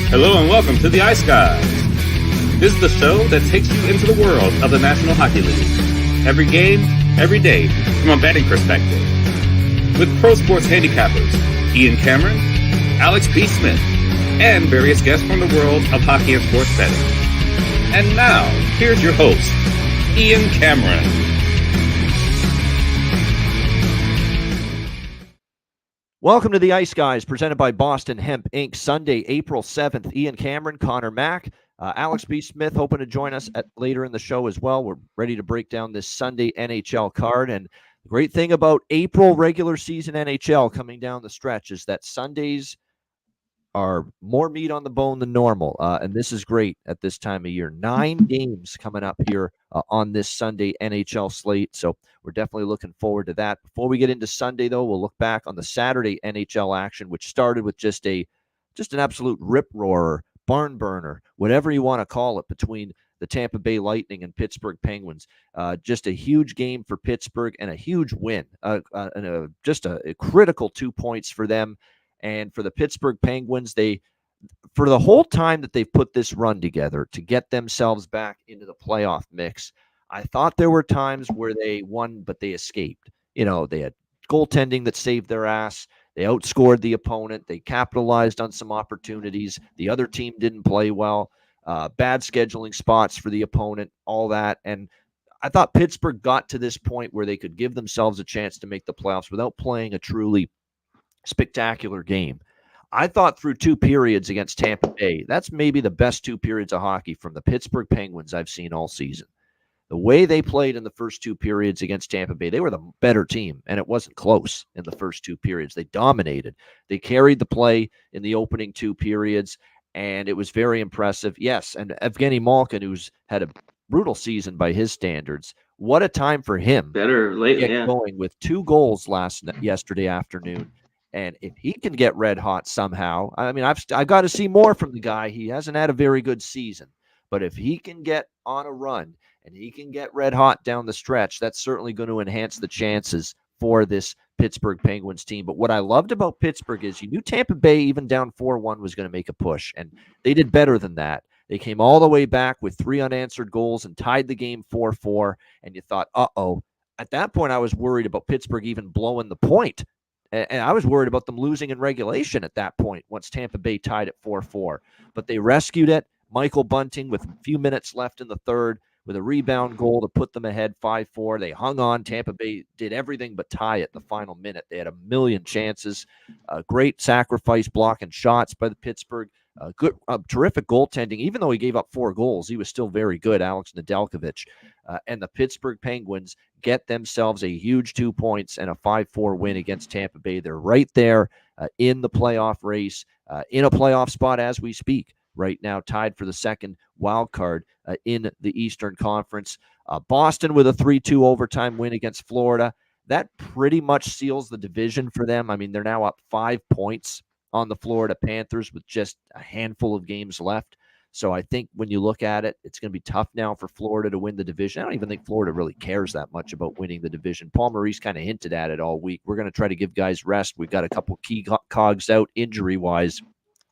Hello and welcome to the Ice Guys. This is the show that takes you into the world of the National Hockey League. Every game, every day, from a betting perspective. With pro sports handicappers, Ian Cameron, Alex P. Smith, and various guests from the world of hockey and sports betting. And now, here's your host, Ian Cameron. Welcome to the Ice Guys, presented by Boston Hemp Inc. Sunday, April 7th. Ian Cameron, Connor Mack, Alex B. Smith hoping to join us later in the show as well. We're ready to break down this Sunday NHL card. And the great thing about April regular season NHL coming down the stretch is that Sundays are more meat on the bone than normal. And this is great at this time of year. 9 games coming up here on this Sunday NHL slate. So we're definitely looking forward to that. Before we get into Sunday, though, we'll look back on the Saturday NHL action, which started with just an absolute rip-roarer, barn burner, whatever you want to call it, between the Tampa Bay Lightning and Pittsburgh Penguins. Just a huge game for Pittsburgh and a huge win. Just a critical 2 points for them. And for the Pittsburgh Penguins, for the whole time that they've put this run together to get themselves back into the playoff mix, I thought there were times where they won, but they escaped. You know, they had goaltending that saved their ass. They outscored the opponent. They capitalized on some opportunities. The other team didn't play well. Bad scheduling spots for the opponent, all that. And I thought Pittsburgh got to this point where they could give themselves a chance to make the playoffs without playing a truly spectacular game. I thought through 2 periods against Tampa Bay, that's maybe the best 2 periods of hockey from the Pittsburgh Penguins I've seen all season. The way they played in the first 2 periods against Tampa Bay, they were the better team, and it wasn't close in the first 2 periods. They dominated. They carried the play in the opening 2 periods, and it was very impressive. Yes, and Evgeny Malkin, who's had a brutal season by his standards, what a time for him. Better lately, going with 2 goals yesterday afternoon. And if he can get red hot somehow, I mean, I got to see more from the guy. He hasn't had a very good season. But if he can get on a run and he can get red hot down the stretch, that's certainly going to enhance the chances for this Pittsburgh Penguins team. But what I loved about Pittsburgh is you knew Tampa Bay, even down 4-1, was going to make a push. And they did better than that. They came all the way back with 3 unanswered goals and tied the game 4-4. And you thought, uh-oh. At that point, I was worried about Pittsburgh even blowing the point. And I was worried about them losing in regulation at that point once Tampa Bay tied at 4-4. But they rescued it. Michael Bunting, with a few minutes left in the third, with a rebound goal to put them ahead 5-4. They hung on. Tampa Bay did everything but tie at the final minute. They had a million chances. Great sacrifice block and shots by the Pittsburgh. Terrific goaltending. Even though he gave up 4 goals, he was still very good, Alex Nedeljkovic. And the Pittsburgh Penguins get themselves a huge 2 points and a 5-4 win against Tampa Bay. They're right there in the playoff race, in a playoff spot as we speak right now, tied for the second wild card in the Eastern Conference. Boston with a 3-2 overtime win against Florida. That pretty much seals the division for them. I mean, they're now up 5 points on the Florida Panthers with just a handful of games left. So I think when you look at it, it's going to be tough now for Florida to win the division. I don't even think Florida really cares that much about winning the division. Paul Maurice kind of hinted at it all week. We're going to try to give guys rest. We've got a couple key cogs out injury-wise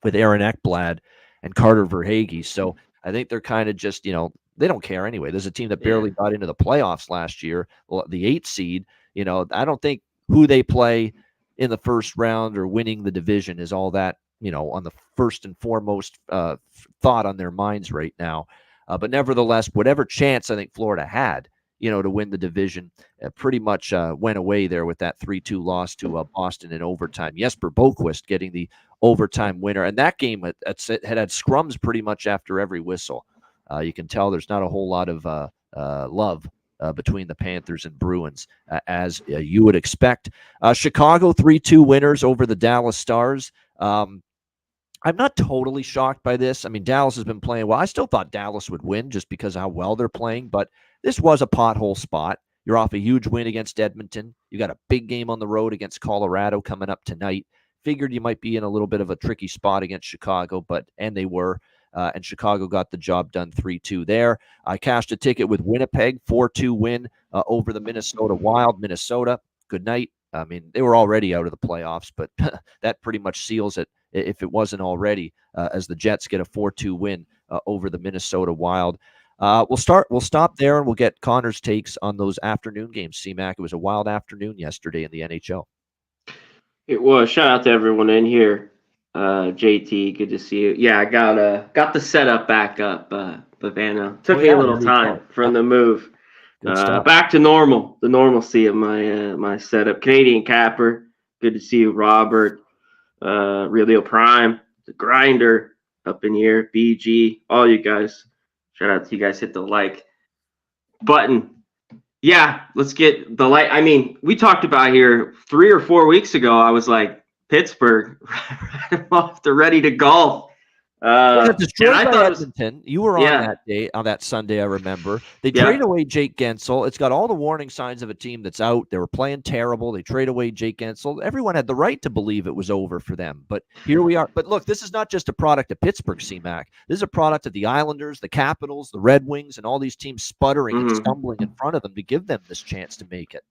with Aaron Ekblad and Carter Verhaeghe. So I think they're kind of just, they don't care anyway. There's a team that barely got into the playoffs last year, the 8th seed. I don't think who they play in the first round or winning the division is all that, on the first and foremost thought on their minds right now. But nevertheless, whatever chance I think Florida had, to win the division, pretty much went away there with that 3-2 loss to Boston in overtime. Jesper Boquist getting the overtime winner. And that game had scrums pretty much after every whistle. You can tell there's not a whole lot of love between the Panthers and Bruins, as you would expect. Chicago 3-2 winners over the Dallas Stars. I'm not totally shocked by this. I mean, Dallas has been playing well. I still thought Dallas would win just because of how well they're playing, but this was a pothole spot. You're off a huge win against Edmonton. You got a big game on the road against Colorado coming up tonight. Figured you might be in a little bit of a tricky spot against Chicago, and they were. And Chicago got the job done 3-2 there. I cashed a ticket with Winnipeg, 4-2 win over the Minnesota Wild. Minnesota, good night. I mean, they were already out of the playoffs, but that pretty much seals it if it wasn't already, as the Jets get a 4-2 win over the Minnesota Wild. We'll stop there, and we'll get Connor's takes on those afternoon games. C-Mac, it was a wild afternoon yesterday in the NHL. It was. Shout out to everyone in here. JT, good to see you. Yeah, I got the setup back up, Bavana. Took me a little time from the move. Back to normal, the normalcy of my setup. Canadian Capper, good to see you. Robert, Realio Prime, the Grinder up in here. BG, all you guys. Shout out to you guys. Hit the like button. Yeah, let's get the light. I mean, we talked about here 3 or 4 weeks ago. I was like, Pittsburgh, off the ready to golf. Destroyed by Edmonton. You were on that day, on that Sunday, I remember. They trade away Jake Gensel. It's got all the warning signs of a team that's out. They were playing terrible. They trade away Jake Gensel. Everyone had the right to believe it was over for them. But here we are. But look, this is not just a product of Pittsburgh, C-Mac. This is a product of the Islanders, the Capitals, the Red Wings, and all these teams sputtering and stumbling in front of them to give them this chance to make it.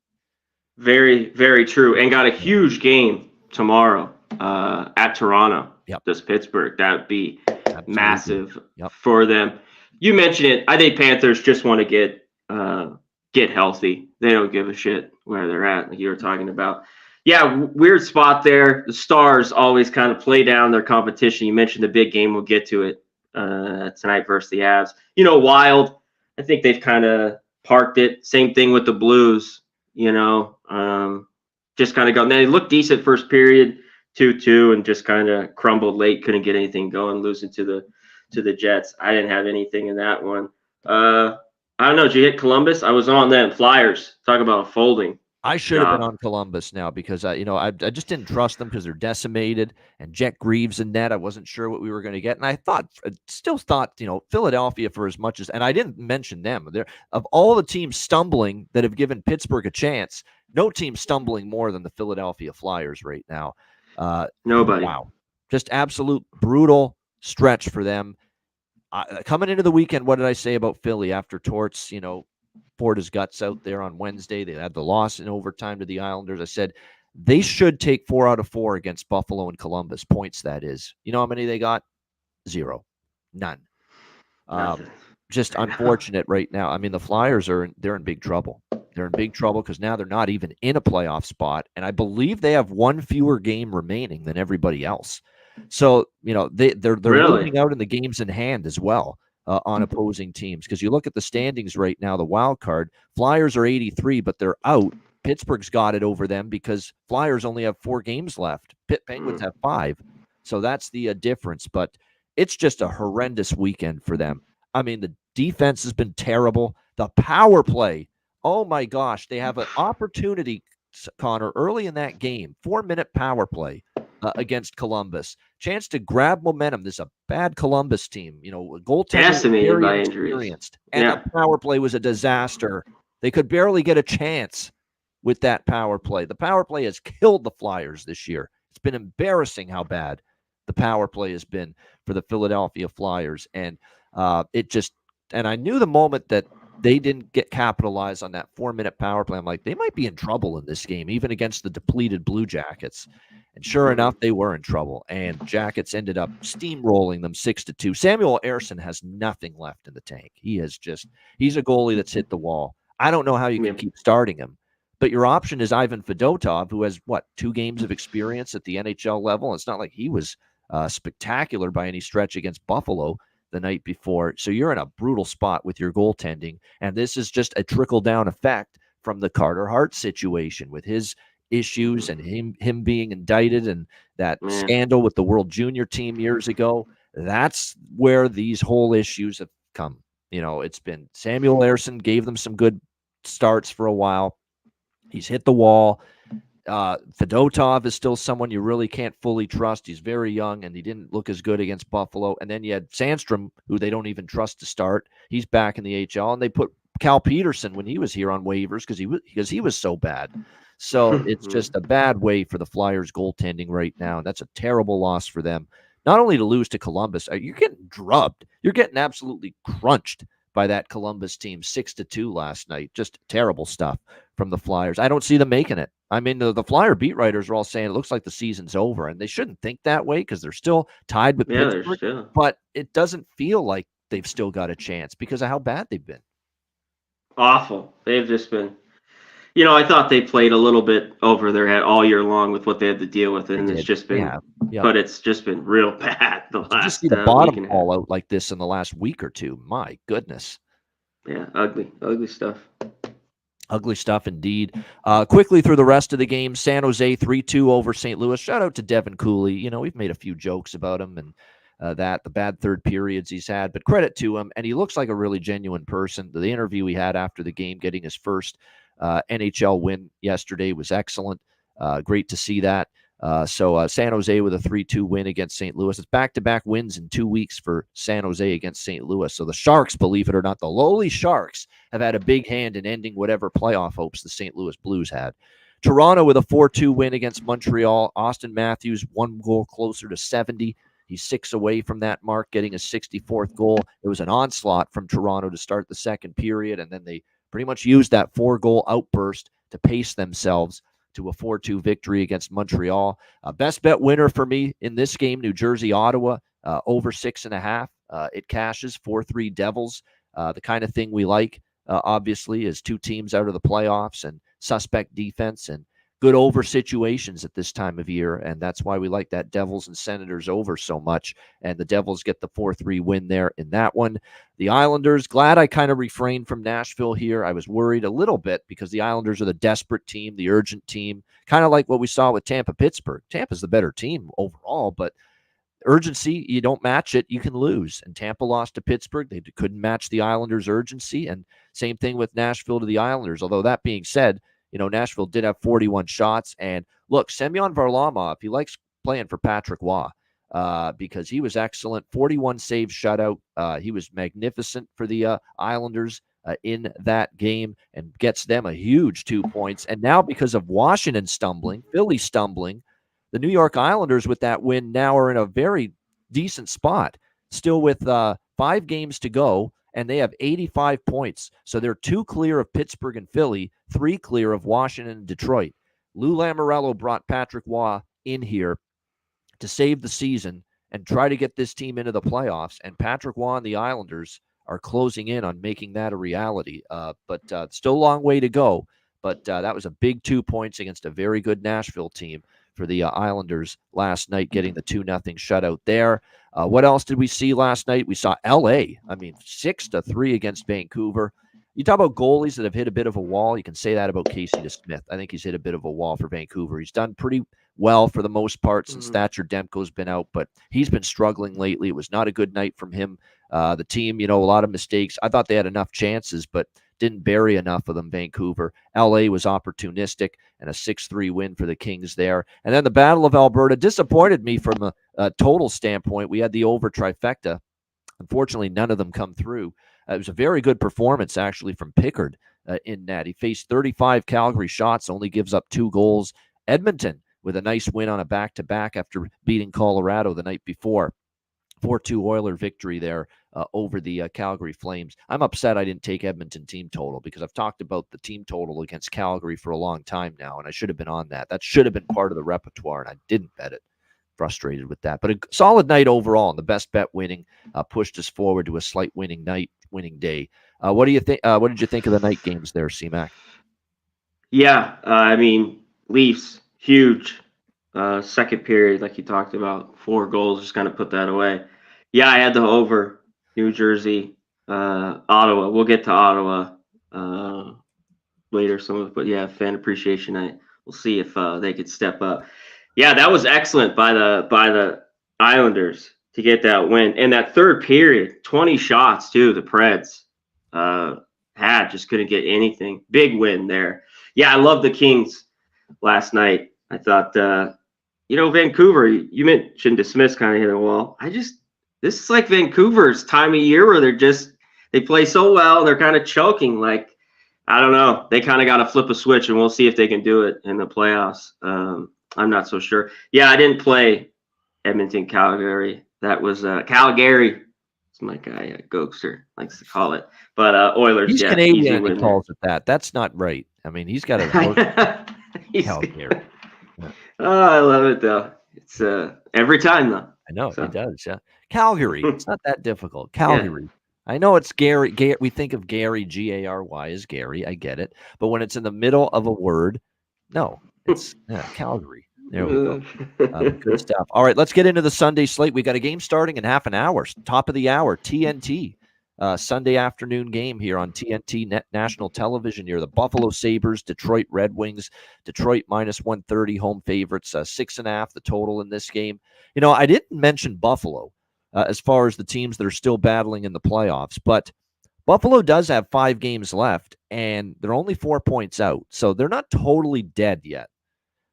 Very, very true. And got a huge game tomorrow at Toronto. This Pittsburgh, that would be massive for them. You mentioned it. I think Panthers just want to get healthy. They don't give a shit where they're at, like you were talking about. Yeah, weird spot there. The Stars always kind of play down their competition. You mentioned the big game. We'll get to it tonight versus the Avs. Wild. I think they've kind of parked it. Same thing with the Blues. Just kind of go. Now they look decent first period. 2-2 and just kind of crumbled late, couldn't get anything going, losing to the Jets. I didn't have anything in that one. I don't know. Did you hit Columbus? I was on them. Flyers. Talk about a folding. I should have been on Columbus now because I just didn't trust them because they're decimated and Jet Greaves in net. I wasn't sure what we were going to get, and I still thought Philadelphia for as much as, and I didn't mention them. Of all the teams stumbling that have given Pittsburgh a chance, no team stumbling more than the Philadelphia Flyers right now. Nobody. Wow. Just absolute brutal stretch for them. Coming into the weekend, what did I say about Philly after Torts, poured his guts out there on Wednesday? They had the loss in overtime to the Islanders. I said they should take 4 out of 4 against Buffalo and Columbus. Points, that is. You know how many they got? 0. None. Just unfortunate right now. I mean, the Flyers they're in big trouble. They're in big trouble because now they're not even in a playoff spot, and I believe they have 1 fewer game remaining than everybody else. So they're losing out in the games in hand as well on opposing teams. Because you look at the standings right now, the wild card Flyers are 83, but they're out. Pittsburgh's got it over them because Flyers only have 4 games left. Penguins have 5, so that's the difference. But it's just a horrendous weekend for them. I mean, the defense has been terrible. The power play. Oh, my gosh. They have an opportunity, Connor, early in that game, 4-minute power play against Columbus. Chance to grab momentum. There's a bad Columbus team. Goaltending decimated by injuries. And the power play was a disaster. They could barely get a chance with that power play. The power play has killed the Flyers this year. It's been embarrassing how bad the power play has been for the Philadelphia Flyers. And and I knew the moment that they didn't get capitalized on that 4-minute power play, I'm like, they might be in trouble in this game, even against the depleted Blue Jackets. And sure enough, they were in trouble. And Jackets ended up steamrolling them 6-2. Samuel Ersson has nothing left in the tank. He's a goalie that's hit the wall. I don't know how you can keep starting him. But your option is Ivan Fedotov, who has, 2 games of experience at the NHL level. It's not like he was spectacular by any stretch against Buffalo the night before. So you're in a brutal spot with your goaltending. And this is just a trickle-down effect from the Carter Hart situation with his issues and him being indicted and that scandal with the World Junior team years ago. That's where these whole issues have come. It's been Samuel Ersson gave them some good starts for a while. He's hit the wall. Fedotov is still someone you really can't fully trust. He's very young, and he didn't look as good against Buffalo. And then you had Sandstrom, who they don't even trust to start. He's back in the AHL, and they put Cal Peterson when he was here on waivers because he was so bad. So it's just a bad way for the Flyers goaltending right now, and that's a terrible loss for them. Not only to lose to Columbus, you're getting drubbed. You're getting absolutely crunched by that Columbus team, 6-2 last night. Just terrible stuff from the Flyers. I don't see them making it. I mean, the Flyer beat writers are all saying it looks like the season's over, and they shouldn't think that way because they're still tied with Pittsburgh. But it doesn't feel like they've still got a chance because of how bad they've been. Awful. They've just been, I thought they played a little bit over their head all year long with what they had to deal with, and it's just been, but it's just been real bad the last just see the bottom fall out like this in the last week or two. My goodness. Yeah, ugly stuff. Ugly stuff indeed. Quickly through the rest of the game, San Jose 3-2 over St. Louis. Shout out to Devin Cooley. We've made a few jokes about him and the bad third periods he's had, but credit to him. And he looks like a really genuine person. The interview he had after the game, getting his first NHL win yesterday, was excellent. Great to see that. So San Jose with a 3-2 win against St. Louis. It's back-to-back wins in 2 weeks for San Jose against St. Louis. So the Sharks, believe it or not, the lowly Sharks have had a big hand in ending whatever playoff hopes the St. Louis Blues had. Toronto with a 4-2 win against Montreal. Austin Matthews, 1 goal closer to 70. He's 6 away from that mark, getting his 64th goal. It was an onslaught from Toronto to start the second period, and then they pretty much used that 4-goal outburst to pace themselves to a 4-2 victory against Montreal. Best bet winner for me in this game, New Jersey, Ottawa, over 6.5. It cashes 4-3 Devils. The kind of thing we like, obviously, is 2 teams out of the playoffs and suspect defense and good over situations at this time of year, and that's why we like that Devils and Senators over so much, and the Devils get the 4-3 win there in that one. The Islanders, glad I kind of refrained from Nashville here. I was worried a little bit because the Islanders are the desperate team, the urgent team, kind of like what we saw with Tampa-Pittsburgh. Tampa's the better team overall, but urgency, you don't match it, you can lose. And Tampa lost to Pittsburgh. They couldn't match the Islanders' urgency, and same thing with Nashville to the Islanders. Although that being said, Nashville did have 41 shots. And look, Semyon Varlamov, he likes playing for Patrick Waugh because he was excellent. 41 saves shutout. He was magnificent for the Islanders in that game and gets them a huge 2 points. And now because of Washington stumbling, Philly stumbling, the New York Islanders with that win now are in a very decent spot, still with 5 games to go. And they have 85 points. So they're 2 clear of Pittsburgh and Philly, 3 clear of Washington and Detroit. Lou Lamoriello brought Patrick Waugh in here to save the season and try to get this team into the playoffs. And Patrick Waugh and the Islanders are closing in on making that a reality. But still a long way to go. But that was a big 2 points against a very good Nashville team for the Islanders last night, getting the 2-0 shutout there. What else did we see last night? We saw L.A. 6-3 against Vancouver. You talk about goalies that have hit a bit of a wall. You can say that about Casey DeSmith. I think he's hit a bit of a wall for Vancouver. He's done pretty well for the most part since Thatcher Demko's been out, but he's been struggling lately. It was not a good night from him. The team, a lot of mistakes. I thought they had enough chances, but didn't bury enough of them, Vancouver. L.A. was opportunistic, and a 6-3 win for the Kings there. And then the Battle of Alberta disappointed me from a total standpoint. We had the over trifecta. Unfortunately, none of them come through. It was a very good performance, actually, from Pickard in net. He faced 35 Calgary shots, only gives up 2 goals. Edmonton with a nice win on a back-to-back after beating Colorado the night before. 4-2 Oiler victory there over the Calgary Flames. I'm upset I didn't take Edmonton team total because I've talked about the team total against Calgary for a long time now, and I should have been on that. That should have been part of the repertoire, and I didn't bet it. Frustrated with that. But a solid night overall, and the best bet winning pushed us forward to a slight winning day. What do you think? What did you think of the night games there, C-Mac? Yeah, Leafs, huge. Second period, like you talked about, 4 goals, just kind of put that away. Yeah, I had the over. New Jersey, Ottawa. We'll get to Ottawa later. But yeah, fan appreciation night. We'll see if they could step up. Yeah, that was excellent by the Islanders to get that win. And that third period, 20 shots too. The Preds just couldn't get anything. Big win there. Yeah, I love the Kings last night. I thought, Vancouver, you mentioned DeSmith's kind of hit a wall. This is like Vancouver's time of year where they play so well. They're kind of choking. Like, I don't know. They kind of got to flip a switch, and we'll see if they can do it in the playoffs. I'm not so sure. Yeah, I didn't play Edmonton, Calgary. That was Calgary. as my guy Gokster likes to call it. But Oilers, He's yeah, Canadian easy and he win calls it that. That's not right. I mean, he's got to work. Calgary. Oh, I love it though. It's every time though. I know So. it does. Yeah, Calgary. It's not that difficult. Calgary. Yeah. I know it's Gary. We think of Gary, Gary as Gary. I get it. But when it's in the middle of a word, no, it's Calgary. There we go. Good stuff. All right, let's get into the Sunday slate. We got a game starting in half an hour. Top of the hour, TNT. Sunday afternoon game here on TNT National Television here. The Buffalo Sabres, Detroit Red Wings. Detroit minus 130 home favorites, 6.5 the total in this game. You know, I didn't mention Buffalo as far as the teams that are still battling in the playoffs, but Buffalo does have 5 games left, and they're only 4 points out, so they're not totally dead yet.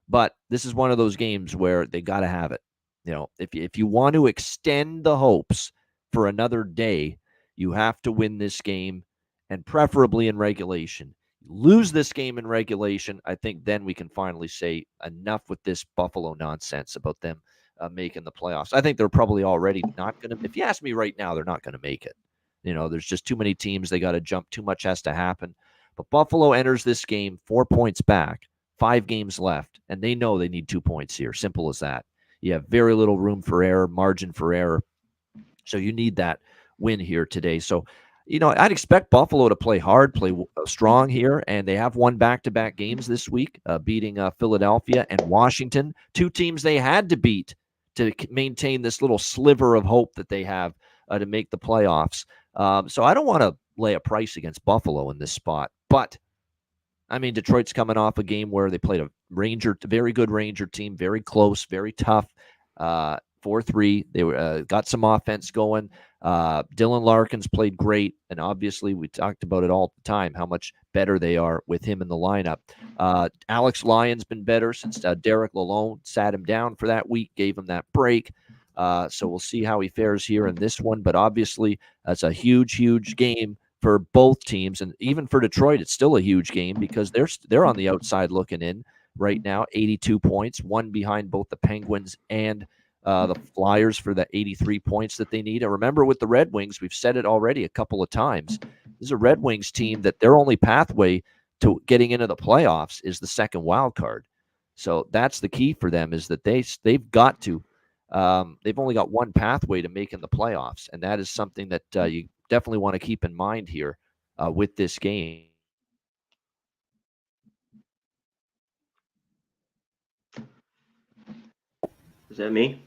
But this is one of those games where they got to have it. You know, if you want to extend the hopes for another day, you have to win this game, and preferably in regulation. Lose this game in regulation, I think then we can finally say enough with this Buffalo nonsense about them making the playoffs. I think they're probably already not going to. If you ask me right now, they're not going to make it. You know, there's just too many teams. They got to jump. Too much has to happen. But Buffalo enters this game 4 points back, 5 games left, and they know they need 2 points here. Simple as that. You have very little room for error, margin for error. So you need that win here today. So, you know, I'd expect Buffalo to play hard, play strong here, and they have won back-to-back games this week, beating Philadelphia and Washington, 2 teams they had to beat to maintain this little sliver of hope that they have to make the playoffs. So I don't want to lay a price against Buffalo in this spot, but I mean, Detroit's coming off a game where they played a very good Ranger team, very close, very tough, 4-3. They got some offense going. Dylan Larkin's played great, and obviously we talked about it all the time, how much better they are with him in the lineup. Alex Lyon's been better since Derek Lalonde sat him down for that week, gave him that break. So we'll see how he fares here in this one, but obviously that's a huge, huge game for both teams, and even for Detroit, it's still a huge game because they're on the outside looking in right now, 82 points, one behind both the Penguins and the Flyers for the 83 points that they need. And remember, with the Red Wings, we've said it already a couple of times, this is a Red Wings team that their only pathway to getting into the playoffs is the second wild card. So that's the key for them, is that they've got to. They've only got one pathway to making the playoffs, and that is something that you definitely want to keep in mind here with this game. Is that me?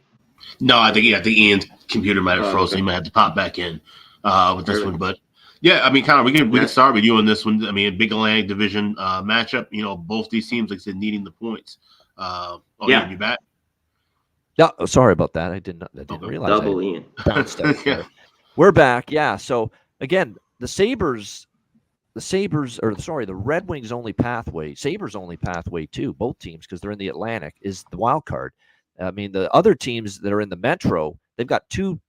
No, I think Ian's computer might have frozen. Okay. He might have to pop back in with this one. But yeah, I mean, Connor, we can start with you on this one. I mean, big Atlantic Division matchup. You know, both these teams, like I said, needing the points. Ian, you back? No, sorry about that. I didn't realize. Double Ian. Yeah. We're back. Yeah. So again, the Red Wings only pathway, Sabres only pathway too, both teams, because they're in the Atlantic, is the wild card. I mean, the other teams that are in the Metro, they've got 2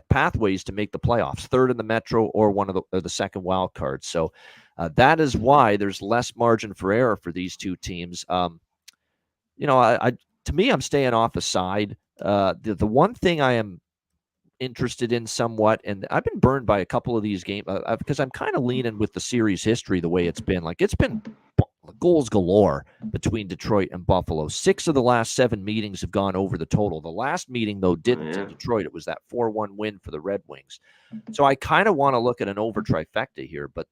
pathways to make the playoffs: third in the Metro or the second wild card. So that is why there's less margin for error for these 2 teams. You know, to me, I'm staying off the side. The one thing I am interested in somewhat, and I've been burned by a couple of these games because I'm kind of leaning with the series history the way it's been. Like, it's been goals galore between Detroit and Buffalo. 6 of the last 7 meetings have gone over the total. The last meeting, though, didn't in Detroit. It was that 4-1 win for the Red Wings. So I kind of want to look at an over trifecta here, but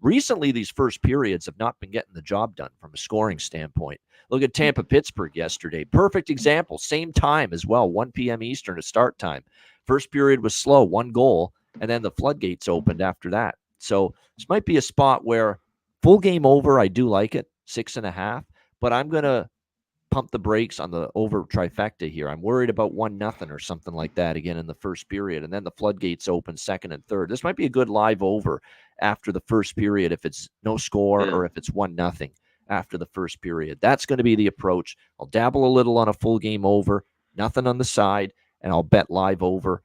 recently these first periods have not been getting the job done from a scoring standpoint. Look at Tampa-Pittsburgh yesterday. Perfect example. Same time as well, 1 p.m. Eastern at start time. First period was slow, 1 goal, and then the floodgates opened after that. So this might be a spot where full game over, I do like it, 6.5, but I'm going to pump the brakes on the over trifecta here. I'm worried about 1-0 or something like that again in the first period, and then the floodgates open second and third. This might be a good live over after the first period if it's no score or if it's 1-0 after the first period. That's going to be the approach. I'll dabble a little on a full game over, nothing on the side, and I'll bet live over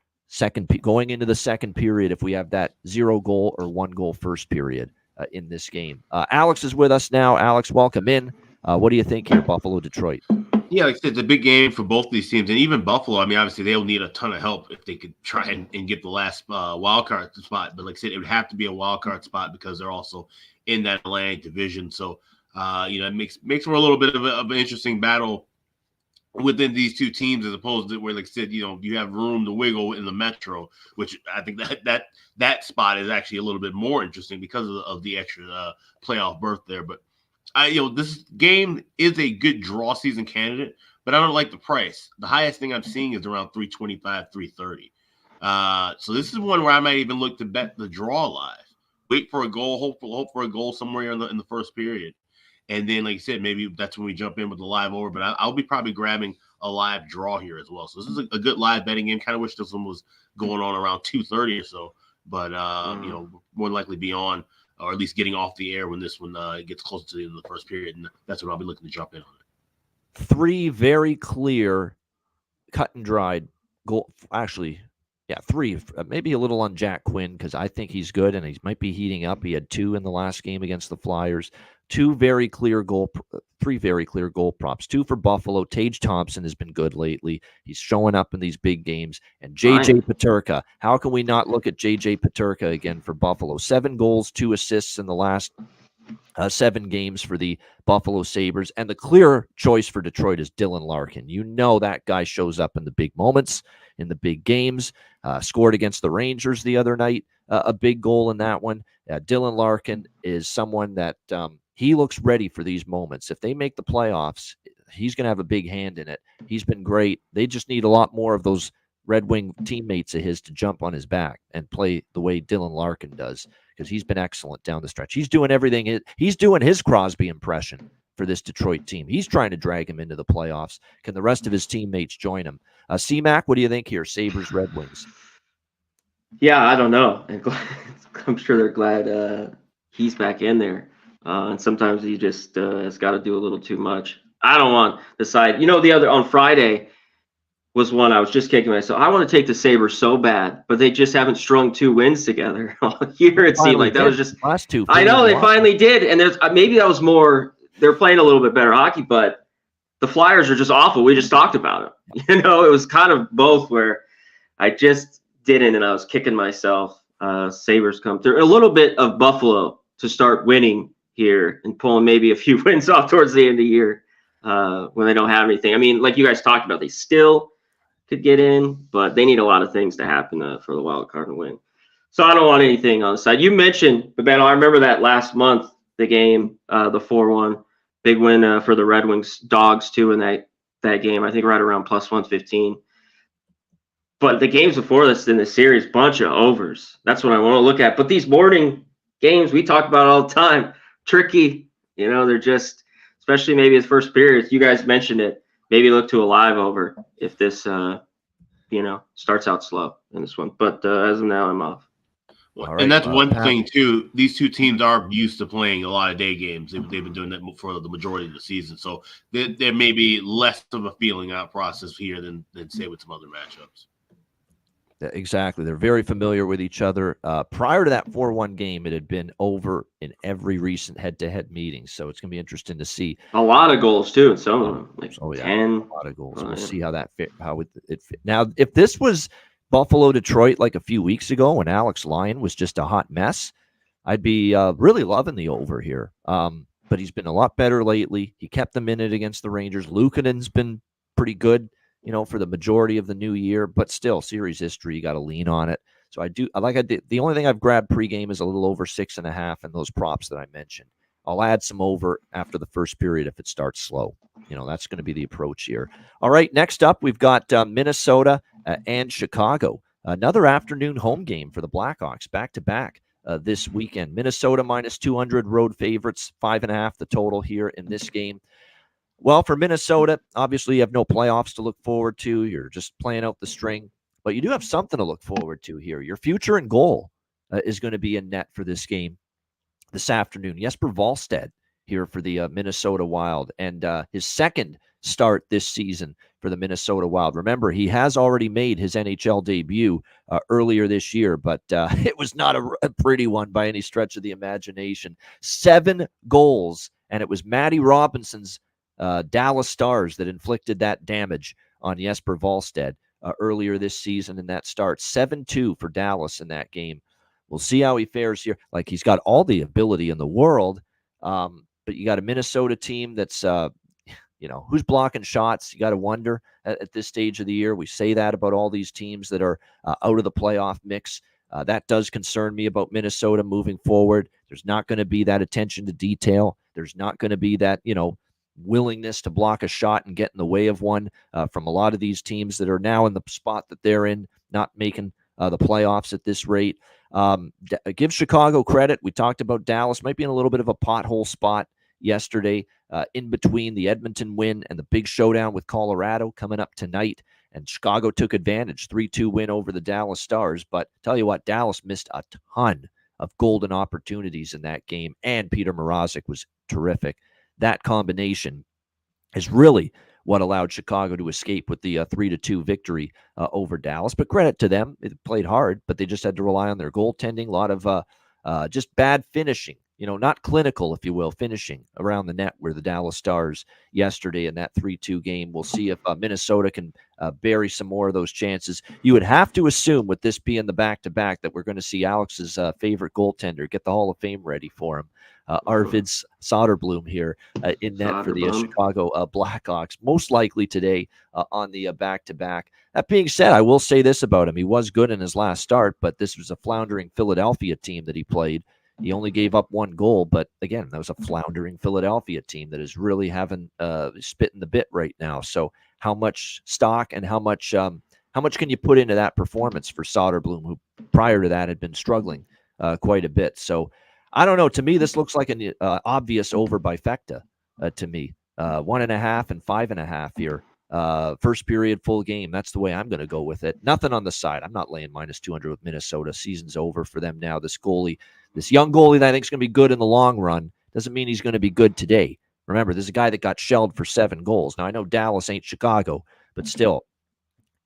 going into the second period if we have that 0 goal or 1 goal first period in this game. Alex is with us now. Alex, welcome in. What do you think here, Buffalo, Detroit? Yeah, like I said, it's a big game for both these teams, and even Buffalo. I mean, obviously they'll need a ton of help if they could try and get the last wild card spot. But like I said, it would have to be a wild card spot because they're also in that Atlantic division. So, it makes for a little bit of an interesting battle within these two teams, as opposed to where, like I said, you have room to wiggle in the Metro, which I think that spot is actually a little bit more interesting because of the extra playoff berth there. But this game is a good draw season candidate, but I don't like the price. The highest thing I'm seeing is around 325, 330. So this is one where I might even look to bet the draw live. Wait for a goal, hope for a goal somewhere in the first period. And then, like I said, maybe that's when we jump in with the live over. But I'll be probably grabbing a live draw here as well. So this is a good live betting game. Kind of wish this one was going on around 2:30 or so. But, more likely be on, or at least getting off the air when this one gets closer to the end of the first period. And that's when I'll be looking to jump in on it. 3 very clear, cut and dried goal. Actually, yeah, 3. Maybe a little on Jack Quinn because I think he's good and he might be heating up. He had 2 in the last game against the Flyers. 3 very clear goal props. 2 for Buffalo. Tage Thompson has been good lately. He's showing up in these big games. And JJ Peterka. How can we not look at JJ Peterka again for Buffalo? 7 goals, 2 assists in the last 7 games for the Buffalo Sabres. And the clear choice for Detroit is Dylan Larkin. That guy shows up in the big moments, in the big games. Scored against the Rangers the other night, a big goal in that one. Dylan Larkin is someone that he looks ready for these moments. If they make the playoffs, he's going to have a big hand in it. He's been great. They just need a lot more of those Red Wing teammates of his to jump on his back and play the way Dylan Larkin does, because he's been excellent down the stretch. He's doing everything. He's doing his Crosby impression for this Detroit team. He's trying to drag him into the playoffs. Can the rest of his teammates join him? C-Mac, what do you think here? Sabres, Red Wings. Yeah, I don't know. I'm sure they're glad he's back in there. And sometimes he just has got to do a little too much. I don't want the side. The other on Friday was one I was just kicking myself. I want to take the Sabres so bad, but they just haven't strung 2 wins together all year. It seemed like that was just last 2. I know they finally did, and there's maybe that was more. They're playing a little bit better hockey, but the Flyers are just awful. We just talked about it. It was kind of both where I just didn't, and I was kicking myself. Sabres come through. A little bit of Buffalo to start winning here and pulling maybe a few wins off towards the end of the year when they don't have anything. I mean, like you guys talked about, they still could get in, but they need a lot of things to happen for the wild card to win. So I don't want anything on the side. You mentioned, Ben, I remember that last month, the game, the 4-1, big win for the Red Wings. Dogs, too, in that game. I think right around plus 115. But the games before this in the series, bunch of overs. That's what I want to look at. But these morning games, we talk about all the time, tricky. They're just, especially maybe the first period. You guys mentioned it. Maybe look to a live over if this, starts out slow in this one. But as of now, I'm off. Right, and that's one thing, too. These two teams are used to playing a lot of day games. They've been doing that for the majority of the season. So there may be less of a feeling out process here than say, with some other matchups. Exactly. They're very familiar with each other. Prior to that 4-1 game, it had been over in every recent head-to-head meeting. So it's going to be interesting to see. A lot of goals, too, in some of them. Like 10. A lot of goals. We'll see how that fit. How it fit. Now, if this was Buffalo-Detroit like a few weeks ago when Alex Lyon was just a hot mess, I'd be really loving the over here. But he's been a lot better lately. He kept them in it against the Rangers. Luukkonen's been pretty good, for the majority of the new year, but still series history, you got to lean on it. So I did. The only thing I've grabbed pregame is a little over 6.5 and those props that I mentioned. I'll add some over after the first period if it starts slow. That's going to be the approach here. All right, next up, we've got Minnesota and Chicago. Another afternoon home game for the Blackhawks, back-to-back this weekend. Minnesota minus 200 road favorites, 5.5 the total here in this game. Well, for Minnesota, obviously you have no playoffs to look forward to. You're just playing out the string. But you do have something to look forward to here. Your future and goal is going to be in net for this game this afternoon. Jesper Wallstedt here for the Minnesota Wild, and his second start this season for the Minnesota Wild. Remember, he has already made his NHL debut earlier this year, but it was not a pretty one by any stretch of the imagination. 7 goals, and it was Matty Robinson's Dallas Stars that inflicted that damage on Jesper Wallstedt earlier this season in that start. 7-2 for Dallas in that game. We'll see how he fares here. Like, he's got all the ability in the world, but you got a Minnesota team that's, who's blocking shots? You got to wonder at this stage of the year. We say that about all these teams that are out of the playoff mix. That does concern me about Minnesota moving forward. There's not going to be that attention to detail. There's not going to be that, willingness to block a shot and get in the way of one from a lot of these teams that are now in the spot that they're in, not making the playoffs at this rate. Give Chicago credit. We talked about Dallas might be in a little bit of a pothole spot yesterday in between the Edmonton win and the big showdown with Colorado coming up tonight. And Chicago took advantage, 3-2 win over the Dallas Stars. But tell you what, Dallas missed a ton of golden opportunities in that game, and Peter Mrazek was terrific. That combination is really what allowed Chicago to escape with the 3-2 victory over Dallas. But credit to them. They played hard, but they just had to rely on their goaltending. A lot of just bad finishing, not clinical, if you will, finishing around the net where the Dallas Stars yesterday in that 3-2 game. We'll see if Minnesota can bury some more of those chances. You would have to assume, with this being the back-to-back, that we're going to see Alex's favorite goaltender get the Hall of Fame ready for him. Arvid Soderblom here in net for the Chicago Blackhawks, most likely today on the back-to-back. That being said, I will say this about him. He was good in his last start, but this was a floundering Philadelphia team that he played. He only gave up one goal, but again, that was a floundering Philadelphia team that is really having spitting the bit right now. So how much stock and how much can you put into that performance for Soderblom, who prior to that had been struggling quite a bit? So I don't know. To me, this looks like an obvious over by Fekta to me. 1.5 and 5.5 here. First period, full game. That's the way I'm going to go with it. Nothing on the side. I'm not laying -200 with Minnesota. Season's over for them now. This young goalie that I think is going to be good in the long run doesn't mean he's going to be good today. Remember, this is a guy that got shelled for 7 goals. Now, I know Dallas ain't Chicago, but still,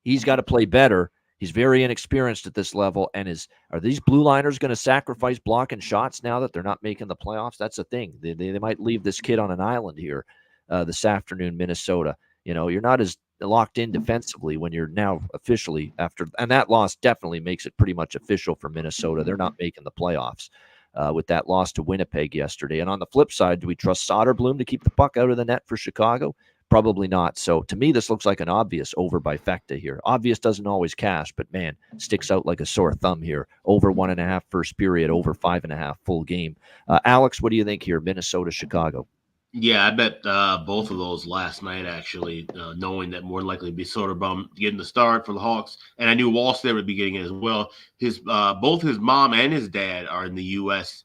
he's got to play better. He's very inexperienced at this level. And are these blue liners going to sacrifice blocking shots now that they're not making the playoffs? That's the thing. They might leave this kid on an island here this afternoon, Minnesota. You're not as locked in defensively when you're now officially and that loss definitely makes it pretty much official for Minnesota. They're not making the playoffs with that loss to Winnipeg yesterday. And on the flip side, do we trust Soderblom to keep the puck out of the net for Chicago? Probably not. So to me, this looks like an obvious over by Fekta here. Obvious doesn't always cash, but man, sticks out like a sore thumb here. Over 1.5 first period, over 5.5 full game. Alex, what do you think here? Minnesota, Chicago. Yeah, I bet both of those last night, actually, knowing that more likely to be Soderblom getting the start for the Hawks. And I knew Wallstedt would be getting it as well. Both his mom and his dad are in the U.S.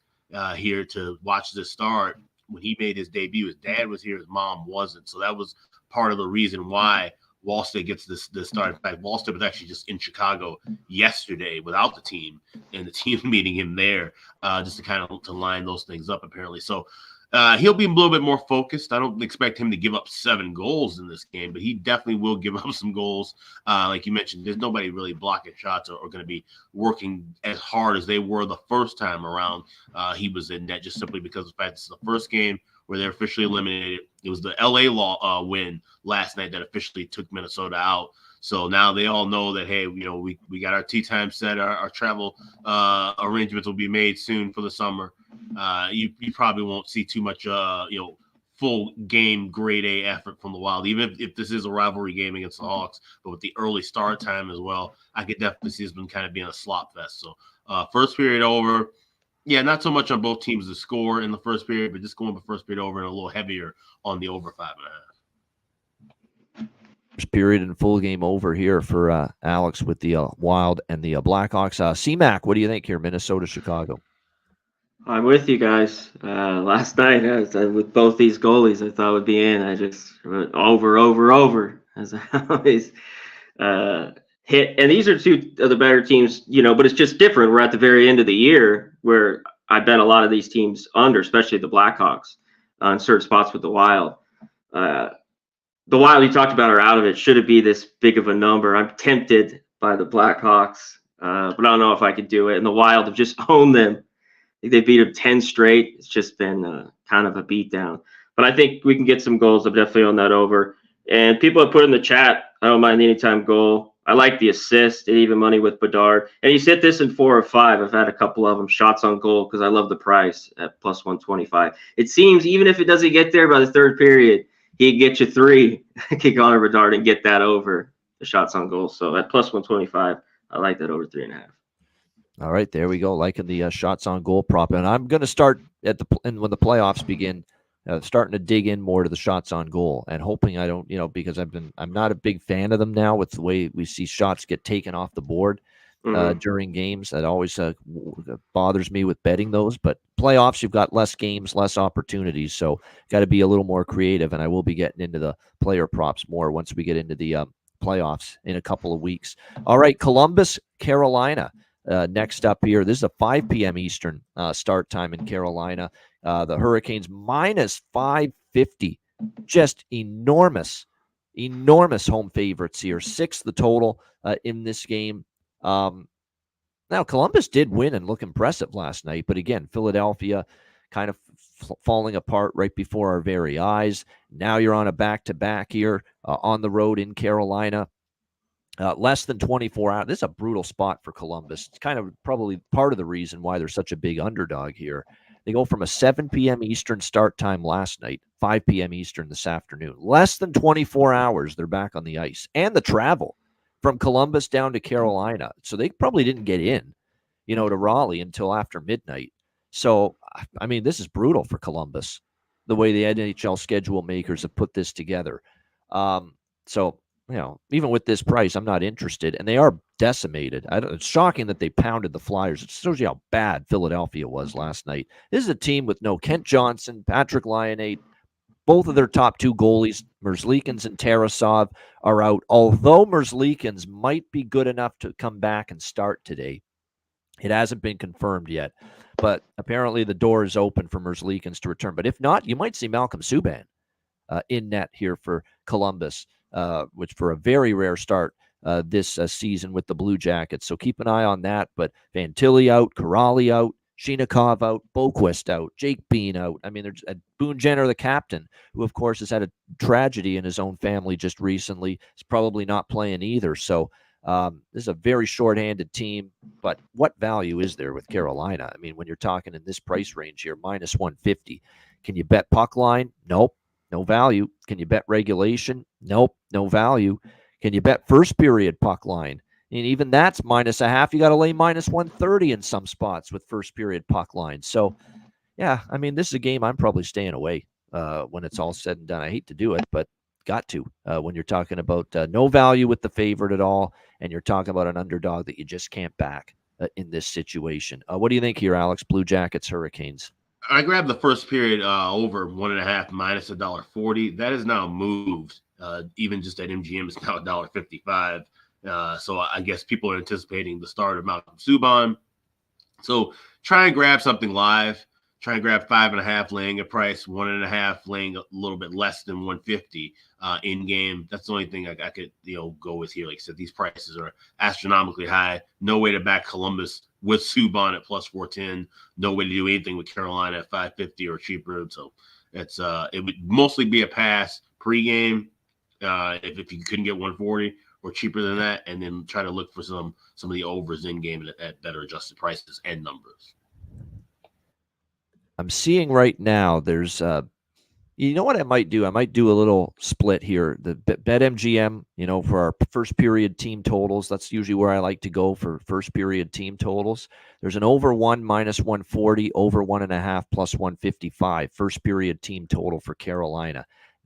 Here to watch this start. When he made his debut, his dad was here, his mom wasn't. So that was part of the reason why Wallstedt gets this start. In fact, Wallstedt was actually just in Chicago yesterday without the team, and the team meeting him there just to kind of to line those things up, apparently. So he'll be a little bit more focused. I don't expect him to give up 7 goals in this game, but he definitely will give up some goals. Like you mentioned, there's nobody really blocking shots or going to be working as hard as they were the first time around he was in net, just simply because of the fact this is the first game where they're officially eliminated. It was the LA win last night that officially took Minnesota out. So now they all know that, hey, we got our tea time set. Our travel arrangements will be made soon for the summer. You probably won't see too much, full game grade A effort from the Wild, even if this is a rivalry game against the Hawks. But with the early start time as well, I could definitely see this one kind of being a slop fest. So first period over. Yeah, not so much on both teams to score in the first period, but just going the first period over and a little heavier on the over 5.5. First period and full game over here for Alex with the Wild and the Blackhawks. C-Mac, what do you think here, Minnesota, Chicago? I'm with you guys. Last night, with both these goalies, I thought would be in. I just went over, as I always hit. And these are two of the better teams, but it's just different. We're at the very end of the year where I bet a lot of these teams under, especially the Blackhawks, on certain spots with the Wild. The Wild you talked about are out of it. Should it be this big of a number? I'm tempted by the Blackhawks, but I don't know if I could do it. And the Wild have just owned them. I think they beat them 10 straight. It's just been kind of a beatdown. But I think we can get some goals. I'm definitely on that over. And people have put in the chat, I don't mind the anytime goal. I like the assist and even money with Bedard. And he's hit this in 4 or 5. I've had a couple of them shots on goal because I love the price at plus 125. It seems even if it doesn't get there by the third period, he'd get you 3, kick Connor Bedard and get that over the shots on goal. So at plus 125, I like that over 3.5. All right, there we go. Liking the shots on goal prop, and I'm going to start when the playoffs begin, starting to dig in more to the shots on goal, and hoping I don't, because I'm not a big fan of them now with the way we see shots get taken off the board during games. That always bothers me with betting those. But playoffs, you've got less games, less opportunities, so got to be a little more creative. And I will be getting into the player props more once we get into the playoffs in a couple of weeks. All right, Columbus, Carolina. Next up here, this is a 5 p.m. Eastern start time in Carolina. The Hurricanes minus 550, just enormous home favorites here. 6 the total in this game. Now, Columbus did win and look impressive last night, but again, Philadelphia kind of falling apart right before our very eyes. Now you're on a back-to-back here on the road in Carolina. Less than 24 hours. This is a brutal spot for Columbus. It's kind of probably part of the reason why they're such a big underdog here. They go from a 7 p.m. Eastern start time last night, 5 p.m. Eastern this afternoon. Less than 24 hours, they're back on the ice. And the travel from Columbus down to Carolina. So they probably didn't get in, to Raleigh until after midnight. So, I mean, this is brutal for Columbus, the way the NHL schedule makers have put this together. Even with this price, I'm not interested. And they are decimated. It's shocking that they pounded the Flyers. It shows you how bad Philadelphia was last night. This is a team with no Kent Johnson, Patrick Lionate. Both of their top 2 goalies, Merzlikins and Tarasov, are out. Although Merzlikins might be good enough to come back and start today. It hasn't been confirmed yet. But apparently the door is open for Merzlikins to return. But if not, you might see Malcolm Subban in net here for Columbus. Which for a very rare start this season with the Blue Jackets. So keep an eye on that. But Fantilli out, Corrali out, Shinikov out, Boquist out, Jake Bean out. I mean, there's Boone Jenner, the captain, who, of course, has had a tragedy in his own family just recently. Is probably not playing either. So this is a very shorthanded team. But what value is there with Carolina? I mean, when you're talking in this price range here, minus 150, can you bet puck line? Nope. No value. Can you bet regulation? Nope. No value. Can you bet first period puck line? And even that's minus a half. You got to lay minus 130 in some spots with first period puck line. So, yeah, I mean, this is a game I'm probably staying away when it's all said and done. I hate to do it, but got to when you're talking about no value with the favorite at all, and you're talking about an underdog that you just can't back in this situation. What do you think here, Alex? Blue Jackets, Hurricanes. I grabbed the first period over 1.5 minus $1.40. That has now moved. Even just at MGM, it's now $1.55. So I guess people are anticipating the start of Malcolm Subban. So try and grab something live. Try and grab 5.5 laying a price, 1.5 laying a little bit less than 150 in game. That's the only thing I could go with here. Like I said, these prices are astronomically high. No way to back Columbus with Subban at plus 410. No way to do anything with Carolina at 550 or cheaper. So it would mostly be a pass pregame if you couldn't get 140 or cheaper than that, and then try to look for some of the overs in game at better adjusted prices and numbers. I'm seeing right now there's you know what I might do? I might do a little split here. The BetMGM, for our first period team totals, that's usually where I like to go for first period team totals. There's an over 1 minus 140, over 1.5 plus 155 first period team total for Carolina.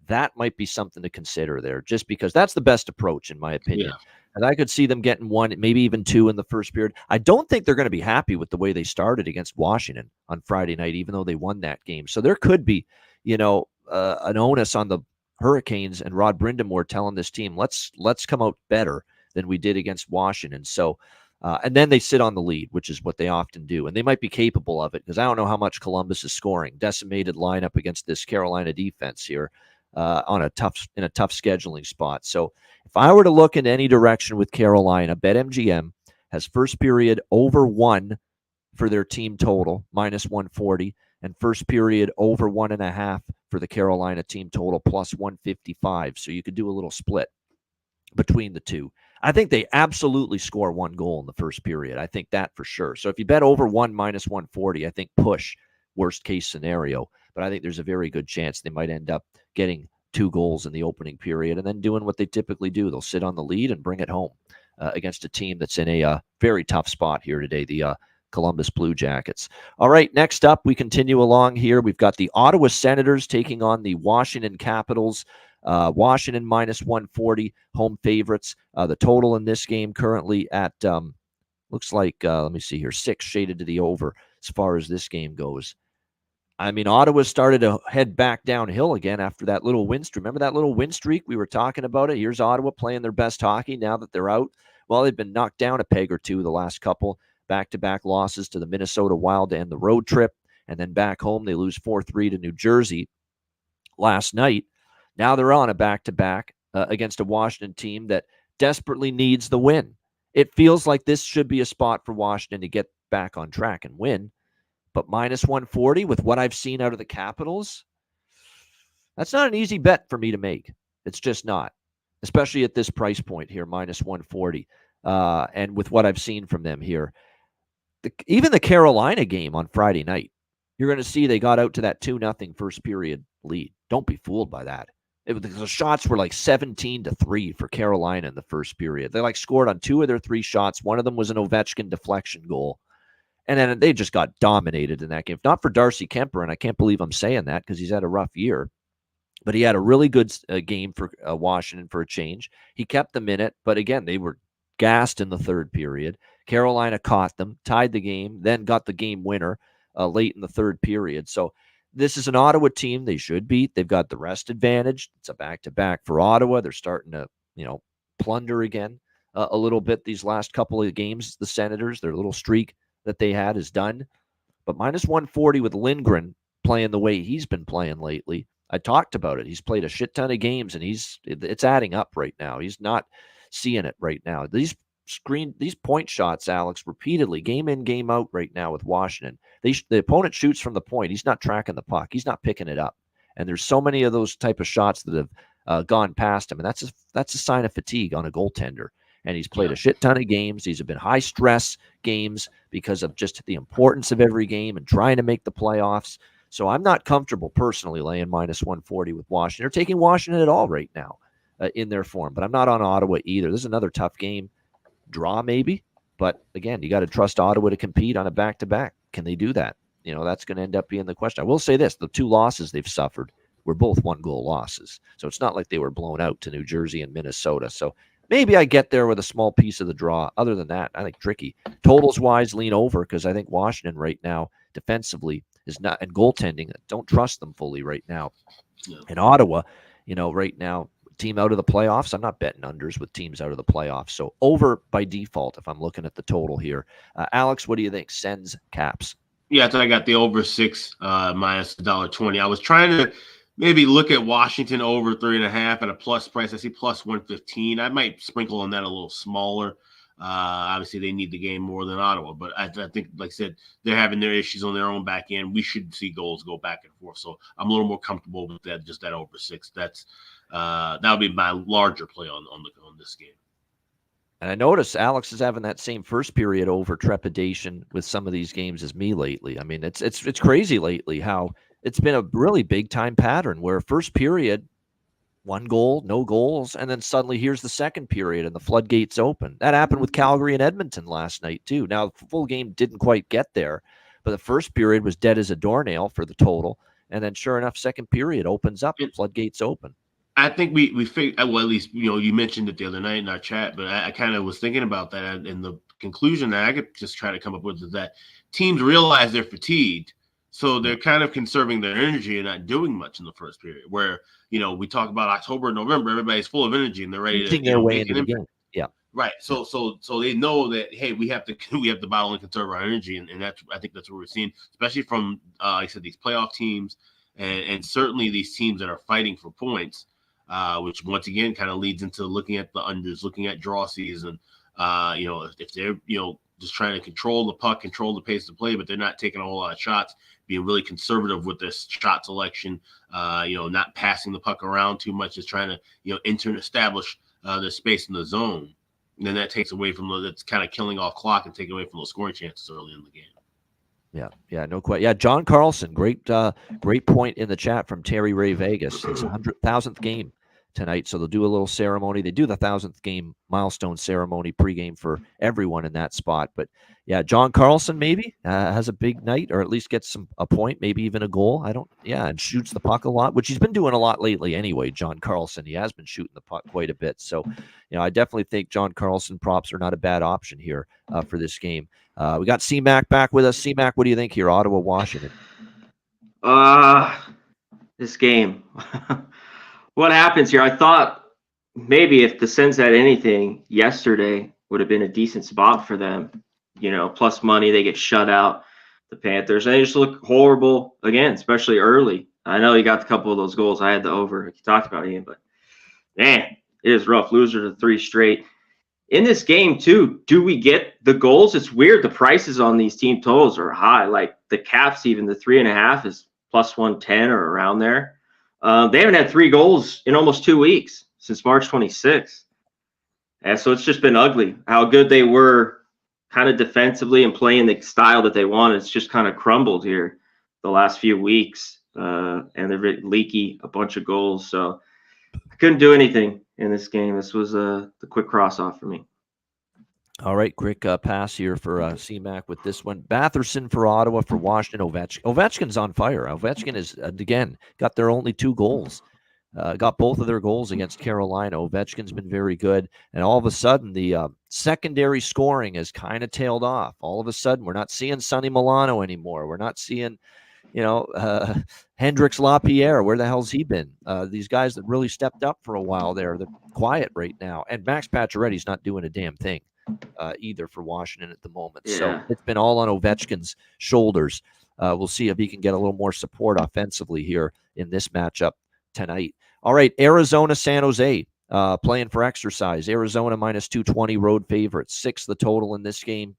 That might be something to consider there, just because that's the best approach in my opinion. Yeah. And I could see them getting 1, maybe even 2 in the first period. I don't think they're going to be happy with the way they started against Washington on Friday night, even though they won that game. So there could be, an onus on the Hurricanes and Rod Brindamore telling this team, let's come out better than we did against Washington. So, and then they sit on the lead, which is what they often do. And they might be capable of it, because I don't know how much Columbus is scoring. Decimated lineup against this Carolina defense here in a tough scheduling spot. So if I were to look in any direction with Carolina, BetMGM has first period over 1 for their team total, minus 140, and first period over 1.5 for the Carolina team total plus 155. So you could do a little split between the two. I think they absolutely score 1 goal in the first period. I think that for sure. So if you bet over 1 minus 140, I think push worst case scenario. But I think there's a very good chance they might end up getting 2 goals in the opening period and then doing what they typically do. They'll sit on the lead and bring it home against a team that's in a very tough spot here today, the Columbus Blue Jackets. All right, next up, we continue along here. We've got the Ottawa Senators taking on the Washington Capitals. Washington minus 140, home favorites. The total in this game currently at, looks like, let me see here, 6 shaded to the over as far as this game goes. I mean, Ottawa started to head back downhill again after that little win streak. Remember that little win streak? We were talking about it. Here's Ottawa playing their best hockey now that they're out. Well, they've been knocked down a peg or two the last couple. Back-to-back losses to the Minnesota Wild to end the road trip. And then back home, they lose 4-3 to New Jersey last night. Now they're on a back-to-back against a Washington team that desperately needs the win. It feels like this should be a spot for Washington to get back on track and win. But minus 140 with what I've seen out of the Capitals, that's not an easy bet for me to make. It's just not, especially at this price point here, minus 140. And with what I've seen from them here. Even the Carolina game on Friday night, you're going to see they got out to that 2-0 first period lead. Don't be fooled by that. The shots were like 17-3 for Carolina in the first period. They scored on 2 of their 3 shots. One of them was an Ovechkin deflection goal. And then they just got dominated in that game. If not for Darcy Kemper, and I can't believe I'm saying that because he's had a rough year, but he had a really good game for Washington for a change. He kept them in it, but again, they were gassed in the third period. Carolina caught them, tied the game, then got the game winner late in the third period. So this is an Ottawa team they should beat. They've got the rest advantage. It's a back-to-back for Ottawa. They're starting to, plunder again a little bit these last couple of games. The Senators, their little streak that they had is done. But minus 140 with Lindgren playing the way he's been playing lately. I talked about it. He's played a shit ton of games, and it's adding up right now. He's not seeing it right now. These point shots, Alex, repeatedly, game in, game out right now with Washington. The opponent shoots from the point. He's not tracking the puck. He's not picking it up. And there's so many of those type of shots that have gone past him, and that's a sign of fatigue on a goaltender. And he's played a shit ton of games. These have been high-stress games because of just the importance of every game and trying to make the playoffs. So I'm not comfortable personally laying minus 140 with Washington or taking Washington at all right now in their form. But I'm not on Ottawa either. This is another tough game. Draw maybe. But, again, you got to trust Ottawa to compete on a back-to-back. Can they do that? That's going to end up being the question. I will say this. The 2 losses they've suffered were both 1-goal losses. So it's not like they were blown out to New Jersey and Minnesota. So maybe I get there with a small piece of the draw. Other than that, I think tricky. Totals-wise, lean over because I think Washington right now defensively is not, and goaltending, don't trust them fully right now. Yeah. In Ottawa, right now, team out of the playoffs, I'm not betting unders with teams out of the playoffs. So over by default if I'm looking at the total here. Alex, what do you think? Sens, Caps? Yeah, I got the over 6 minus $1.20. I was trying to maybe look at Washington over 3.5 at a plus price. I see plus 115. I might sprinkle on that a little smaller. Obviously, they need the game more than Ottawa, but I think, like I said, they're having their issues on their own back end. We should see goals go back and forth. So I'm a little more comfortable with that. Just that over 6. That would be my larger play on this game. And I notice Alex is having that same first period over trepidation with some of these games as me lately. I mean, it's crazy lately how it's been a really big time pattern where first period, 1 goal, no goals, and then suddenly here's the second period and the floodgates open. That happened with Calgary and Edmonton last night too. Now the full game didn't quite get there, but the first period was dead as a doornail for the total, and then sure enough, second period opens up and floodgates open. I think we figured, well, at least, you mentioned it the other night in our chat, but I kind of was thinking about that. And the conclusion that I could just try to come up with is that teams realize they're fatigued. So they're kind of conserving their energy and not doing much in the first period where, we talk about October and November, everybody's full of energy and they're ready to their way into the game. Yeah. Right. So they know that, hey, we have to bottle and conserve our energy. And I think that's what we're seeing, especially from, like I said, these playoff teams and certainly these teams that are fighting for points. Which once again kind of leads into looking at the unders, looking at draw season. If they're just trying to control the puck, control the pace of play, but they're not taking a whole lot of shots, being really conservative with this shot selection, not passing the puck around too much, just trying to enter and establish the space in the zone. And then that takes away from that's kind of killing off clock and taking away from those scoring chances early in the game. Yeah, no question. Yeah, John Carlson, great point in the chat from Terry Ray Vegas. It's 100,000th game tonight, so they'll do a little ceremony. They do the 1,000th game milestone ceremony pregame for everyone in that spot. But yeah, John Carlson maybe has a big night, or at least gets a point, maybe even a goal. And shoots the puck a lot, which he's been doing a lot lately anyway. John Carlson, he has been shooting the puck quite a bit. So, I definitely think John Carlson props are not a bad option here for this game. We got C-Mac back with us. C-Mac, what do you think here? Ottawa, Washington. This game. What happens here? I thought maybe if the Sens had anything yesterday, would have been a decent spot for them. Plus money, they get shut out. The Panthers, and they just look horrible again, especially early. I know you got a couple of those goals. I had the over. You talked about Ian, but man, it is rough. Loser to 3 straight. In this game, too, do we get the goals? It's weird. The prices on these team totals are high. Like the Caps, even the 3.5 is plus 110 or around there. They haven't had 3 goals in almost 2 weeks since March 26th. And so it's just been ugly. How good they were kind of defensively and playing the style that they wanted. It's just kind of crumbled here the last few weeks. And they're leaky a bunch of goals. So I couldn't do anything in this game. This was the quick cross off for me. All right, quick pass here for C-Mac with this one. Batherson for Ottawa, for Washington. Ovechkin's on fire. Ovechkin is, again, got their only 2 goals. Got both of their goals against Carolina. Ovechkin's been very good. And all of a sudden, the secondary scoring has kind of tailed off. All of a sudden, we're not seeing Sonny Milano anymore. We're not seeing, Hendrix Lapierre. Where the hell's he been? These guys that really stepped up for a while there, they're quiet right now. And Max Pacioretty's not doing a damn thing either for Washington at the moment. Yeah. So it's been all on Ovechkin's shoulders. We'll see if he can get a little more support offensively here in this matchup tonight. All right, Arizona, San Jose, playing for exercise. Arizona minus 220 road favorites, 6 the total in this game.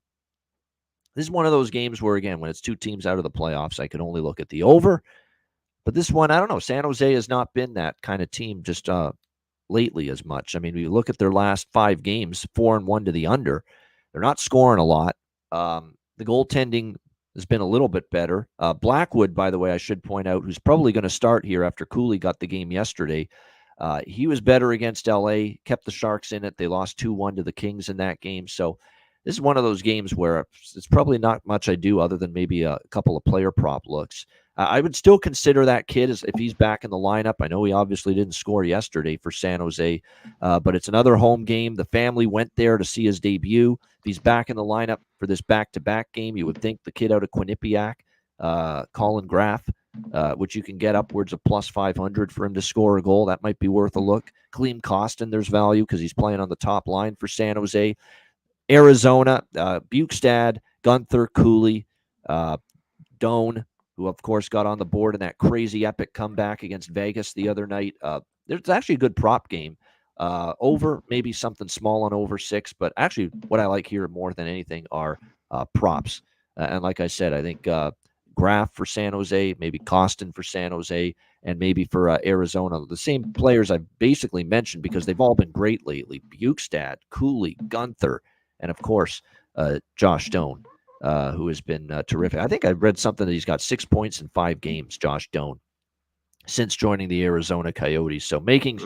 This is one of those games where, again, when it's 2 teams out of the playoffs, I can only look at the over. But this one, I don't know. San Jose has not been that kind of team just lately as much. I mean, we look at their last 5 games, 4-1 to the under. They're not scoring a lot. The goaltending has been a little bit better. Blackwood, by the way, I should point out, who's probably going to start here after Cooley got the game yesterday. He was better against LA, kept the Sharks in it. They lost 2-1 to the Kings in that game. So this is one of those games where it's probably not much I do other than maybe a couple of player prop looks. I would still consider that kid as if he's back in the lineup. I know he obviously didn't score yesterday for San Jose, but it's another home game. The family went there to see his debut. If he's back in the lineup for this back-to-back game, you would think the kid out of Quinnipiac, Colin Graff, which you can get upwards of plus 500 for him to score a goal. That might be worth a look. Klim Kostin, there's value because he's playing on the top line for San Jose. Arizona, Bukestad, Gunther, Cooley, Doan, who, of course, got on the board in that crazy epic comeback against Vegas the other night. There's actually a good prop game. Over, maybe something small on over 6, but actually what I like here more than anything are props. And like I said, I think Graff for San Jose, maybe Kostin for San Jose, and maybe for Arizona. The same players I've basically mentioned because they've all been great lately. Bukestad, Cooley, Gunther, and, of course, Josh Doan. Who has been terrific. I think I read something that he's got 6 points in 5 games, Josh Doan, since joining the Arizona Coyotes. So making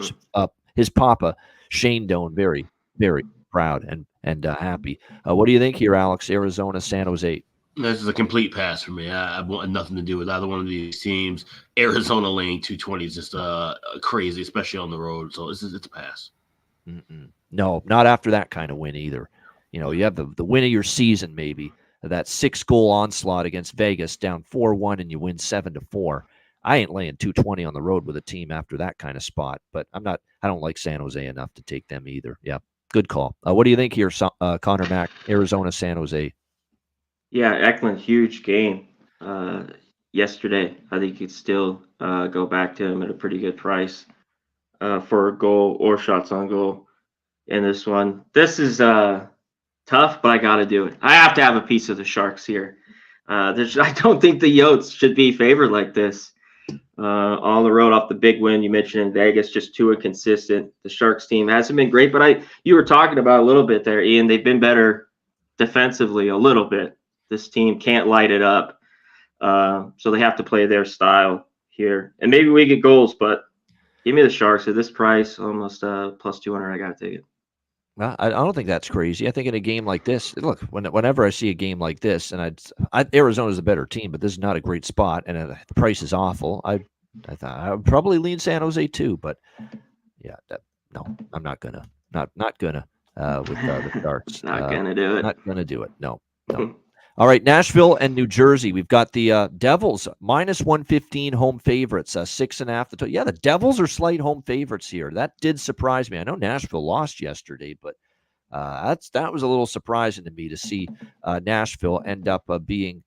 his papa, Shane Doan, very, very proud and happy. What do you think here, Alex? Arizona, San Jose. This is a complete pass for me. I want nothing to do with either one of these teams. Arizona laying 220 is just crazy, especially on the road. So it's a pass. No, not after that kind of win either. You have the win of your season maybe. That 6-goal onslaught against Vegas, down 4-1, and you win 7-4. I ain't laying 220 on the road with a team after that kind of spot, but I don't like San Jose enough to take them either. Yeah, good call. What do you think here, Connor Mack, Arizona, San Jose? Yeah, Eklund, huge game yesterday. I think you'd still go back to him at a pretty good price for a goal or shots on goal in this one. This is tough, but I got to do it. I have to have a piece of the Sharks here. I don't think the Yotes should be favored like this. On the road off the big win you mentioned in Vegas, just too inconsistent. The Sharks team hasn't been great, but you were talking about a little bit there, Ian. They've been better defensively a little bit. This team can't light it up, so they have to play their style here. And maybe we get goals, but give me the Sharks at this price, almost plus 200. I got to take it. Well, I don't think that's crazy. I think in a game like this, look, whenever I see a game like this, and Arizona's a better team, but this is not a great spot, and the price is awful. I thought I would probably lean San Jose too, but yeah, no, I'm not gonna, not gonna with the Sharks. Not gonna do it. Not gonna do it. No. All right, Nashville and New Jersey. We've got the Devils minus 115 home favorites, 6.5. Yeah, the Devils are slight home favorites here. That did surprise me. I know Nashville lost yesterday, but that was a little surprising to me to see Nashville end up being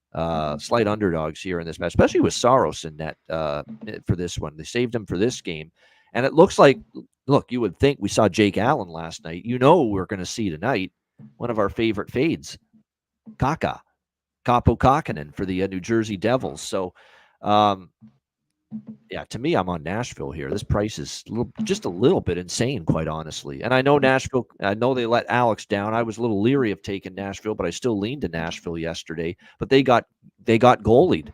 slight underdogs here in this match, especially with Saros in net for this one. They saved him for this game, and it looks like, look, you would think we saw Jake Allen last night. You know we're going to see tonight one of our favorite fades, Kaapo Kähkönen for the New Jersey Devils. So, yeah, to me, I'm on Nashville here. This price is just a little bit insane, quite honestly. And I know Nashville, I know they let Alex down. I was a little leery of taking Nashville, but I still leaned to Nashville yesterday. But they got goalied,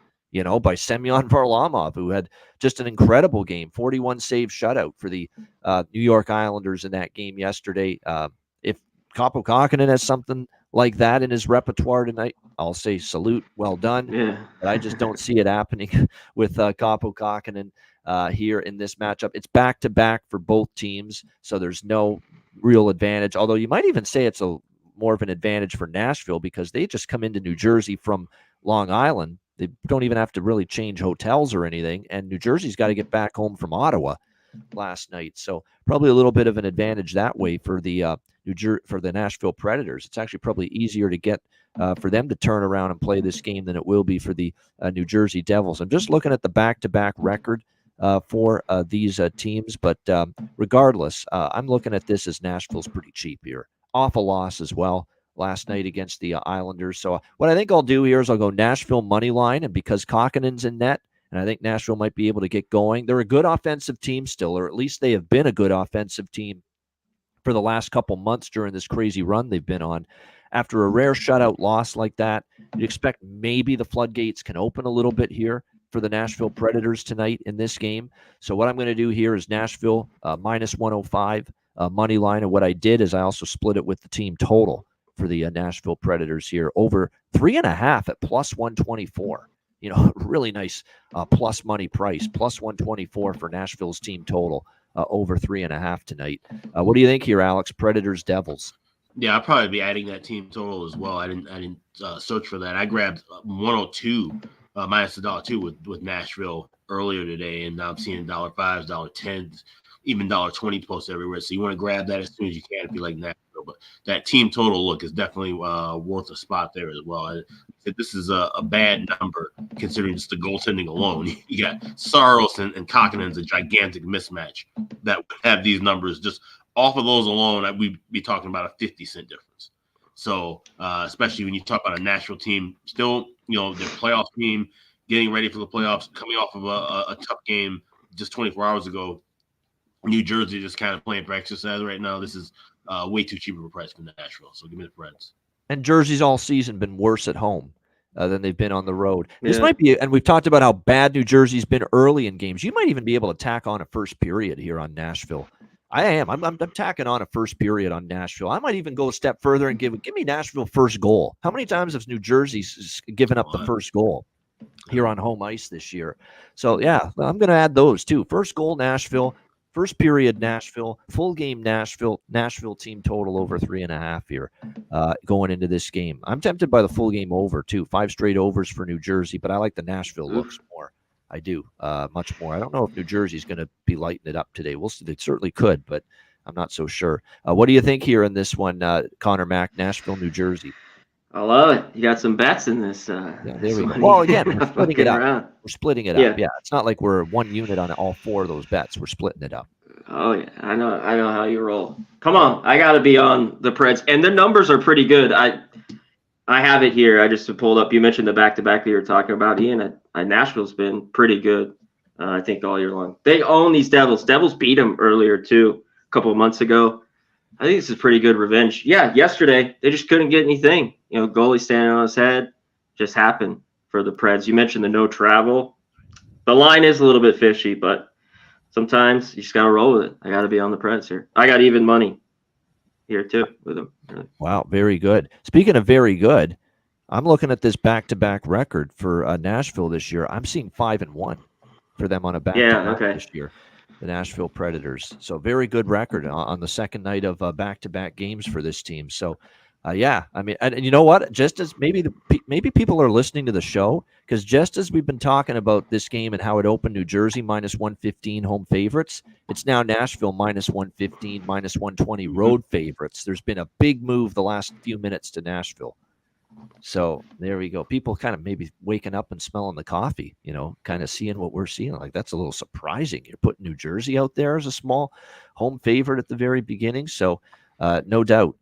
by Semyon Varlamov, who had just an incredible game, 41 save shutout for the New York Islanders in that game yesterday. If Kaapo Kähkönen has something like that in his repertoire tonight, I'll say salute, well done. Yeah. But I just don't see it happening with Kaapo Kähkönen here in this matchup. It's back-to-back for both teams, so there's no real advantage. Although you might even say it's more of an advantage for Nashville because they just come into New Jersey from Long Island. They don't even have to really change hotels or anything, and New Jersey's got to get back home from Ottawa last night. So probably a little bit of an advantage that way for the for the Nashville Predators. It's actually probably easier to get for them to turn around and play this game than it will be for the New Jersey Devils. I'm just looking at the back-to-back record for these teams, but regardless, I'm looking at this as Nashville's pretty cheap here. Off a loss as well last night against the Islanders. So what I think I'll do here is I'll go Nashville money line, and because Kähkönen's in net, and I think Nashville might be able to get going. They're a good offensive team still, or at least they have been a good offensive team for the last couple months during this crazy run they've been on. After a rare shutout loss like that, you'd expect maybe the floodgates can open a little bit here for the Nashville Predators tonight in this game. So what I'm going to do here is Nashville minus 105 money line, and what I did is I also split it with the team total for the Nashville Predators here, over 3.5 at plus 124. Really nice plus money price, plus 124 for Nashville's team total, over 3.5 tonight. What do you think here, Alex? Predators, Devils. Yeah, I'll probably be adding that team total as well. I didn't search for that. I grabbed 102 minus $1.02 with Nashville earlier today, and now I'm seeing $5, $10, even $20 posted everywhere. So you want to grab that as soon as you can if you like Nashville. But that team total look is definitely worth a spot there as well. This is a bad number considering just the goaltending alone. You got Saros and Kähkönen's a gigantic mismatch that would have these numbers just off of those alone. We'd be talking about a 50-cent difference. So especially when you talk about a Nashville team, still their playoff team getting ready for the playoffs, coming off of a tough game just 24 hours ago. New Jersey just kind of playing for exercise right now. This is way too cheap of a price for Nashville. So give me the Preds. And Jersey's all season been worse at home than they've been on the road. Yeah. This might be, and we've talked about how bad New Jersey's been early in games. You might even be able to tack on a first period here on Nashville. I'm tacking on a first period on Nashville. I might even go a step further and give me Nashville first goal. How many times has New Jersey given up the first goal here on home ice this year? So yeah, I'm going to add those too. First goal, Nashville. First period, Nashville. Full game, Nashville. Nashville team total over 3.5 here going into this game. I'm tempted by the full game over, too. 5 straight overs for New Jersey, but I like the Nashville looks more. I do, much more. I don't know if New Jersey's going to be lighting it up today. We'll see. They certainly could, but I'm not so sure. What do you think here in this one, Connor Mack, Nashville, New Jersey? I love it. You got some bets in this. Yeah, there we go. Money. Well, again, we're splitting it up. Around. We're splitting it Yeah. up. Yeah, it's not like we're one unit on all 4 of those bets. We're splitting it up. Oh yeah, I know how you roll. Come on, I got to be on the Preds, and the numbers are pretty good. I have it here. I just pulled up. You mentioned the back-to-back that you were talking about, Ian. Nashville's been pretty good. I think all year long. They own these Devils. Devils beat them earlier too, a couple of months ago. I think this is pretty good revenge. Yeah, yesterday they just couldn't get anything. Goalie standing on his head, just happened for the Preds. You mentioned the no travel. The line is a little bit fishy, but sometimes you just got to roll with it. I got to be on the Preds here. I got even money here too with them. Wow, very good. Speaking of very good, I'm looking at this back-to-back record for Nashville this year. I'm seeing 5-1 for them on a back-to-back this year, the Nashville Predators. So very good record on the second night of back-to-back games for this team. So, yeah, I mean, and you know what? Just as maybe people are listening to the show, because just as we've been talking about this game and how it opened New Jersey -115 home favorites, it's now Nashville -115, -120 road favorites. There's been a big move the last few minutes to Nashville. So there we go. People kind of maybe waking up and smelling the coffee, kind of seeing what we're seeing. Like, that's a little surprising. You're putting New Jersey out there as a small home favorite at the very beginning. So no doubt,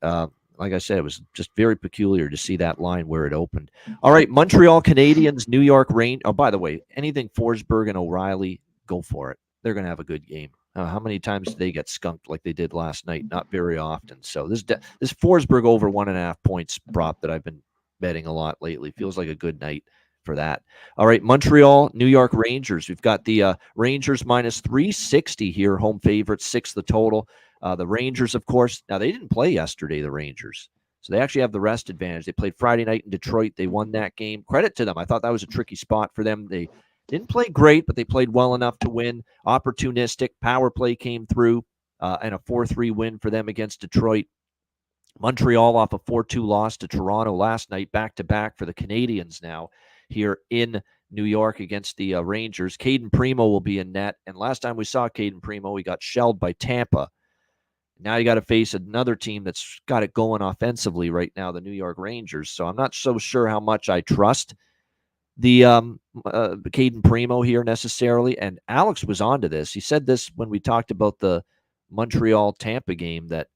like I said, it was just very peculiar to see that line where it opened. All right, Montreal Canadiens, New York Rangers. Oh, by the way, anything Forsberg and O'Reilly, go for it. They're going to have a good game. How many times did they get skunked like they did last night? Not very often. So this Forsberg over 1.5 points prop that I've been betting a lot lately feels like a good night for that. All right, Montreal, New York Rangers. We've got the Rangers -360 here, home favorites, 6 the total. The Rangers, of course, now they didn't play yesterday, the Rangers. So they actually have the rest advantage. They played Friday night in Detroit. They won that game. Credit to them. I thought that was a tricky spot for them. They didn't play great, but they played well enough to win. Opportunistic power play came through, and a 4-3 win for them against Detroit. Montreal off a 4-2 loss to Toronto last night, back-to-back for the Canadiens now here in New York against the Rangers. Caden Primo will be in net, and last time we saw Caden Primo, he got shelled by Tampa. Now you got to face another team that's got it going offensively right now, the New York Rangers. So I'm not so sure how much I trust the Caden Primo here necessarily. And Alex was onto this. He said this when we talked about the Montreal-Tampa game, that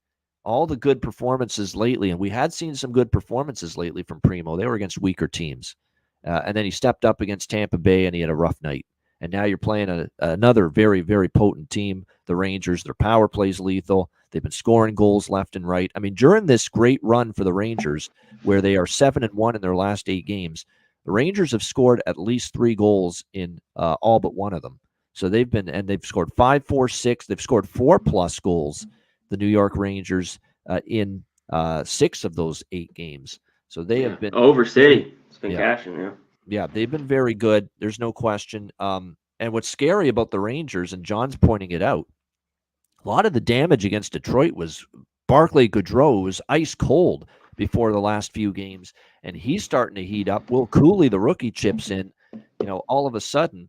all the good performances lately, and we had seen some good performances lately from Primo. They were against weaker teams. And then he stepped up against Tampa Bay, and he had a rough night. And now you're playing another very, very potent team, the Rangers. Their power play's lethal. They've been scoring goals left and right. I mean, during this great run for the Rangers, where they are 7-1 in their last 8 games, the Rangers have scored at least 3 goals in all but one of them. So they've scored 5, 4, 6. They've scored 4+ goals, the New York Rangers, in 6 of those 8 games. So they have been over city. It's been cashing, Yeah, they've been very good. There's no question. And what's scary about the Rangers, and John's pointing it out, a lot of the damage against Detroit was Barclay Goodrow was ice cold before the last few games, and he's starting to heat up. Will Cooley, the rookie, chips in. All of a sudden,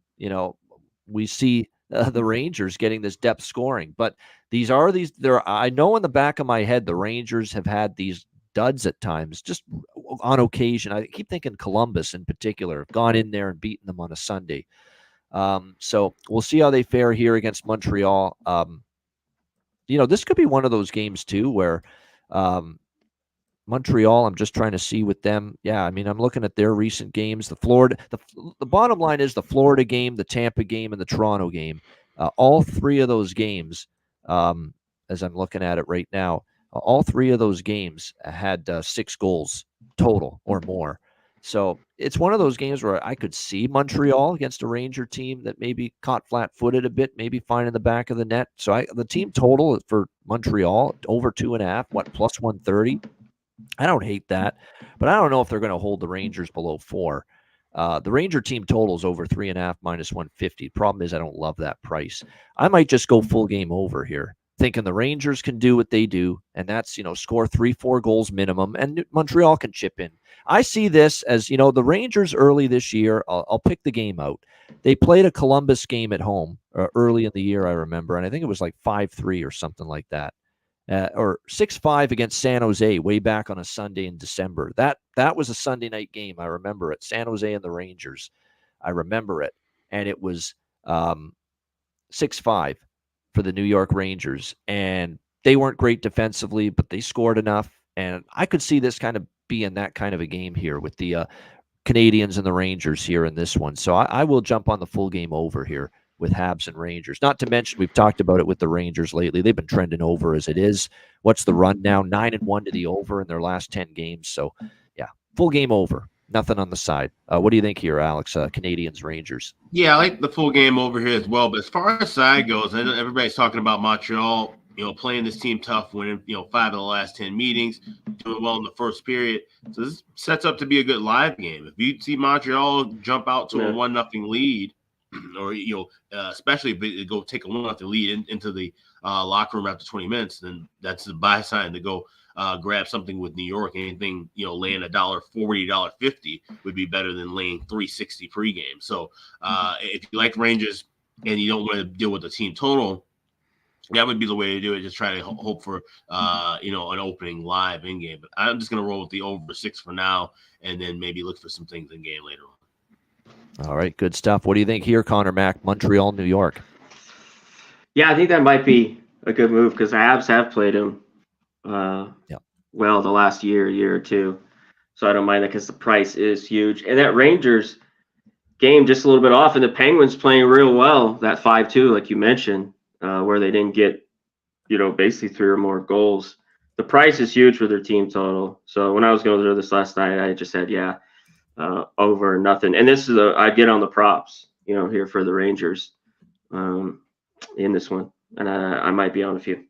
we see the Rangers getting this depth scoring. But I know in the back of my head, the Rangers have had these duds at times, just on occasion. I keep thinking Columbus in particular have gone in there and beaten them on a Sunday. So we'll see how they fare here against Montreal. This could be one of those games too where Montreal, I'm just trying to see with them. Yeah, I mean, I'm looking at their recent games. The bottom line is the Florida game, the Tampa game, and the Toronto game. All 3 of those games, as I'm looking at it right now, all 3 of those games had 6 goals total or more. So it's one of those games where I could see Montreal against a Ranger team that maybe caught flat-footed a bit, maybe finding the back of the net. So the team total for Montreal, over 2.5, plus 130. I don't hate that, but I don't know if they're going to hold the Rangers below 4. The Ranger team total is over 3.5, -150. Problem is I don't love that price. I might just go full game over here, thinking the Rangers can do what they do, and that's, score 3-4 goals minimum, and Montreal can chip in. I see this as, the Rangers early this year, I'll pick the game out. They played a Columbus game at home early in the year, I remember, and I think it was like 5-3 or something like that. or 6-5 against San Jose way back on a Sunday in December. That was a Sunday night game. I remember it. San Jose and the Rangers. I remember it. And it was 6-5 for the New York Rangers. And they weren't great defensively, but they scored enough. And I could see this kind of being that kind of a game here with the Canadians and the Rangers here in this one. So I will jump on the full game over here with Habs and Rangers. Not to mention, we've talked about it with the Rangers lately. They've been trending over as it is. What's the run now? 9-1 to the over in their last 10 games. So, yeah, full game over. Nothing on the side. What do you think here, Alex? Canadians, Rangers. Yeah, I like the full game over here as well. But as far as side goes, I know everybody's talking about Montreal, playing this team tough, winning, 5 of the last 10 meetings, doing well in the first period. So this sets up to be a good live game. If you see Montreal jump out to a 1-0 lead, or especially if they go take a 1-0 lead into the locker room after 20 minutes, then that's the buy sign to go grab something with New York. Anything laying $1.40, $1.50 would be better than laying $3.60 pregame. So if you like Rangers and you don't want to deal with the team total, that would be the way to do it. Just try to hope for an opening live in game. But I'm just going to roll with the over 6 for now, and then maybe look for some things in game later on. All right, good stuff. What do you think here, Connor Mack, Montreal, New York? Yeah, I think that might be a good move because the Habs have played him well the last year or two. So I don't mind that because the price is huge. And that Rangers game just a little bit off, and the Penguins playing real well, that 5-2, like you mentioned, where they didn't get, basically 3 or more goals. The price is huge for their team total. So when I was going through this last night, I just said, over nothing. And this is I get on the props, here for the Rangers in this one. And I might be on a few.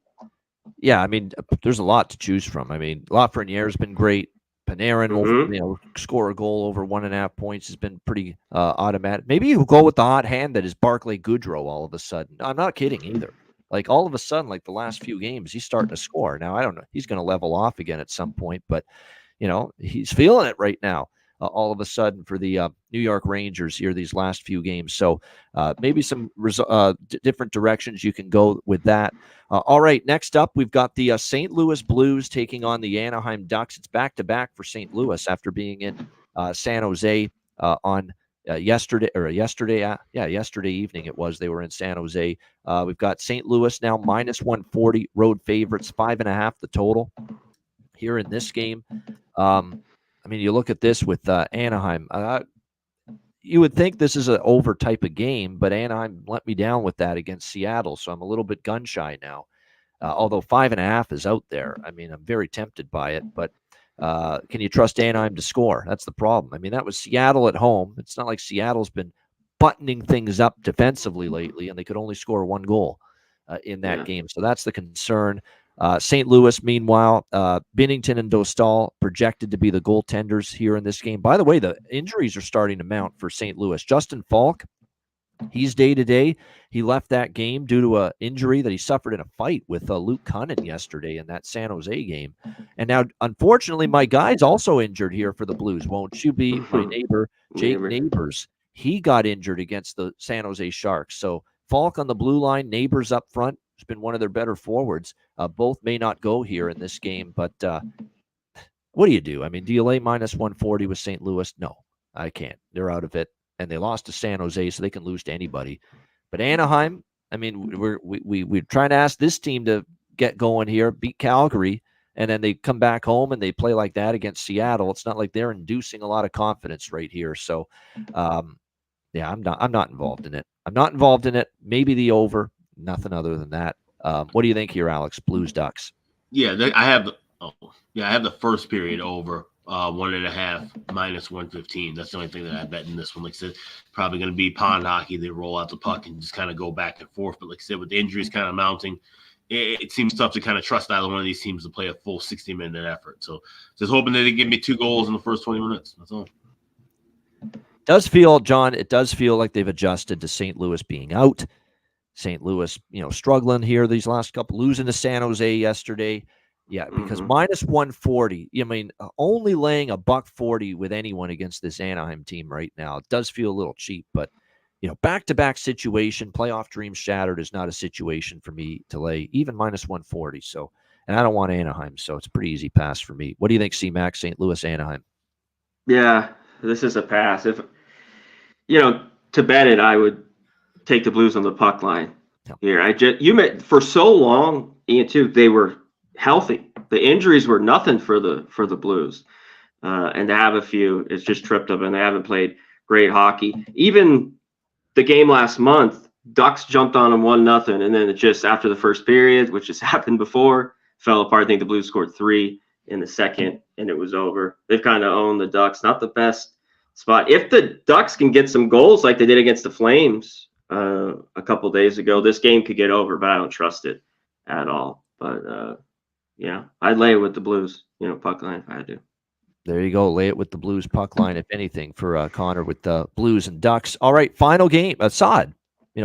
Yeah, I mean, there's a lot to choose from. I mean, Lafreniere's been great. Panarin will, score a goal over 1.5 points has been pretty automatic. Maybe you go with the hot hand that is Barclay Goodrow all of a sudden. I'm not kidding either. Like all of a sudden, like the last few games, he's starting to score. Now, I don't know. He's going to level off again at some point, but, he's feeling it right now. All of a sudden for the New York Rangers here these last few games. So maybe some different directions you can go with that. All right, next up, we've got the St. Louis Blues taking on the Anaheim Ducks. It's back-to-back for St. Louis after being in San Jose on yesterday evening it was. They were in San Jose. We've got St. Louis now minus 140, road favorites, 5.5 the total here in this game. I mean, you look at this with Anaheim. You would think this is an over type of game, but Anaheim let me down with that against Seattle, so I'm a little bit gun shy now. Although 5.5 is out there, I mean, I'm very tempted by it. But can you trust Anaheim to score? That's the problem. I mean, that was Seattle at home. It's not like Seattle's been buttoning things up defensively lately, and they could only score 1 goal in that game. So that's the concern. St. Louis, meanwhile, Binnington and Dostal projected to be the goaltenders here in this game. By the way, the injuries are starting to mount for St. Louis. Justin Falk, he's day-to-day. He left that game due to an injury that he suffered in a fight with Luke Cunnin yesterday in that San Jose game. And now, unfortunately, my guy's also injured here for the Blues. Won't you be? My neighbor, Jake Neighbors, he got injured against the San Jose Sharks. So Falk on the blue line, Neighbors up front. Has been one of their better forwards. Both may not go here in this game, but what do you do? I mean, do you lay minus 140 with St. Louis? No, I can't. They're out of it, and they lost to San Jose, so they can lose to anybody. But Anaheim, I mean, we're trying to ask this team to get going here, beat Calgary, and then they come back home and they play like that against Seattle. It's not like they're inducing a lot of confidence right here. So, I'm not involved in it. I'm not involved in it. Maybe the over. Nothing other than that. What do you think here, Alex? Blues Ducks. Yeah, I have the first period over 1.5 minus 115. That's the only thing that I bet in this one. Like I said, probably going to be pond hockey. They roll out the puck and just kind of go back and forth. But like I said, with the injuries kind of mounting, it seems tough to kind of trust either one of these teams to play a full 60-minute effort. So just hoping that they give me 2 goals in the first 20 minutes. That's all. It does feel like they've adjusted to St. Louis being out. St. Louis, struggling here these last couple, losing to San Jose yesterday. Yeah, because minus 140, I mean, only laying $1.40 with anyone against this Anaheim team right now. It does feel a little cheap, but, back-to-back situation, playoff dreams shattered is not a situation for me to lay even minus 140. So and I don't want Anaheim, so it's a pretty easy pass for me. What do you think, C-Mac, St. Louis, Anaheim? Yeah, this is a pass. If to bet it, I would take the Blues on the puck line here. For so long, Ian, too, they were healthy. The injuries were nothing for the Blues, and to have a few, it's just tripped them, and they haven't played great hockey. Even the game last month, Ducks jumped on them 1-0, and then it just after the first period, which has happened before, fell apart. I think the Blues scored 3 in the second, and it was over. They've kind of owned the Ducks. Not the best spot. If the Ducks can get some goals like they did against the Flames a couple days ago, this game could get over, but I don't trust it at all. But I'd lay it with the Blues, puck line if I had to. There you go. Lay it with the Blues puck line, if anything, for Connor with the Blues and Ducks. All right, final game. Saad.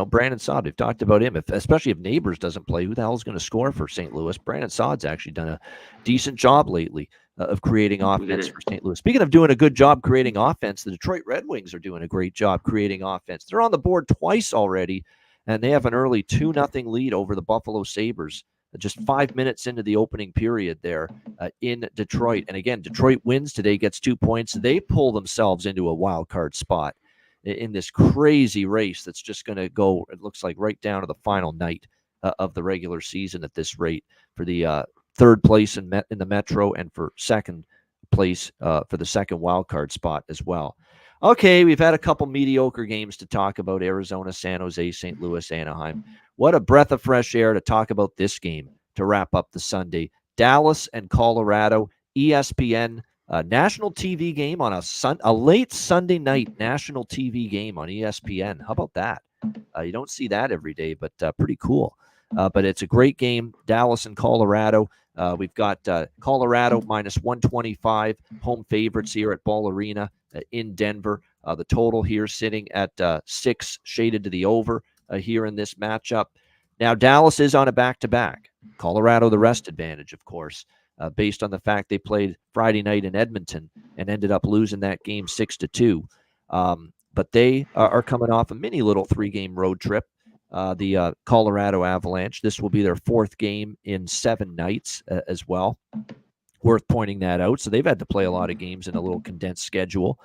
Brandon Saad. We've talked about him. Especially if Neighbors doesn't play, who the hell is going to score for St. Louis? Brandon Saad's actually done a decent job lately of creating offense for St. Louis. Speaking of doing a good job creating offense, the Detroit Red Wings are doing a great job creating offense. They're on the board twice already, and they have an early 2-0 lead over the Buffalo Sabres. Just 5 minutes into the opening period there in Detroit. And again, Detroit wins today, gets 2 points. They pull themselves into a wild card spot in this crazy race that's just going to go, it looks like, right down to the final night of the regular season at this rate for the third place in the Metro and for second place for the second wild card spot as well. Okay, we've had a couple mediocre games to talk about: Arizona, San Jose, St. Louis, Anaheim. What a breath of fresh air to talk about this game to wrap up the Sunday. Dallas and Colorado, ESPN national TV game on a late Sunday night national TV game on ESPN. How about that? You don't see that every day, but pretty cool. But it's a great game, Dallas and Colorado. We've got Colorado minus 125, home favorites here at Ball Arena in Denver. The total here sitting at 6, shaded to the over here in this matchup. Now, Dallas is on a back-to-back. Colorado, the rest advantage, of course, based on the fact they played Friday night in Edmonton and ended up losing that game 6-2. But they are coming off a mini little 3-game road trip. The Colorado Avalanche. This will be their 4th game in 7 nights as well. Worth pointing that out. So they've had to play a lot of games in a little condensed schedule.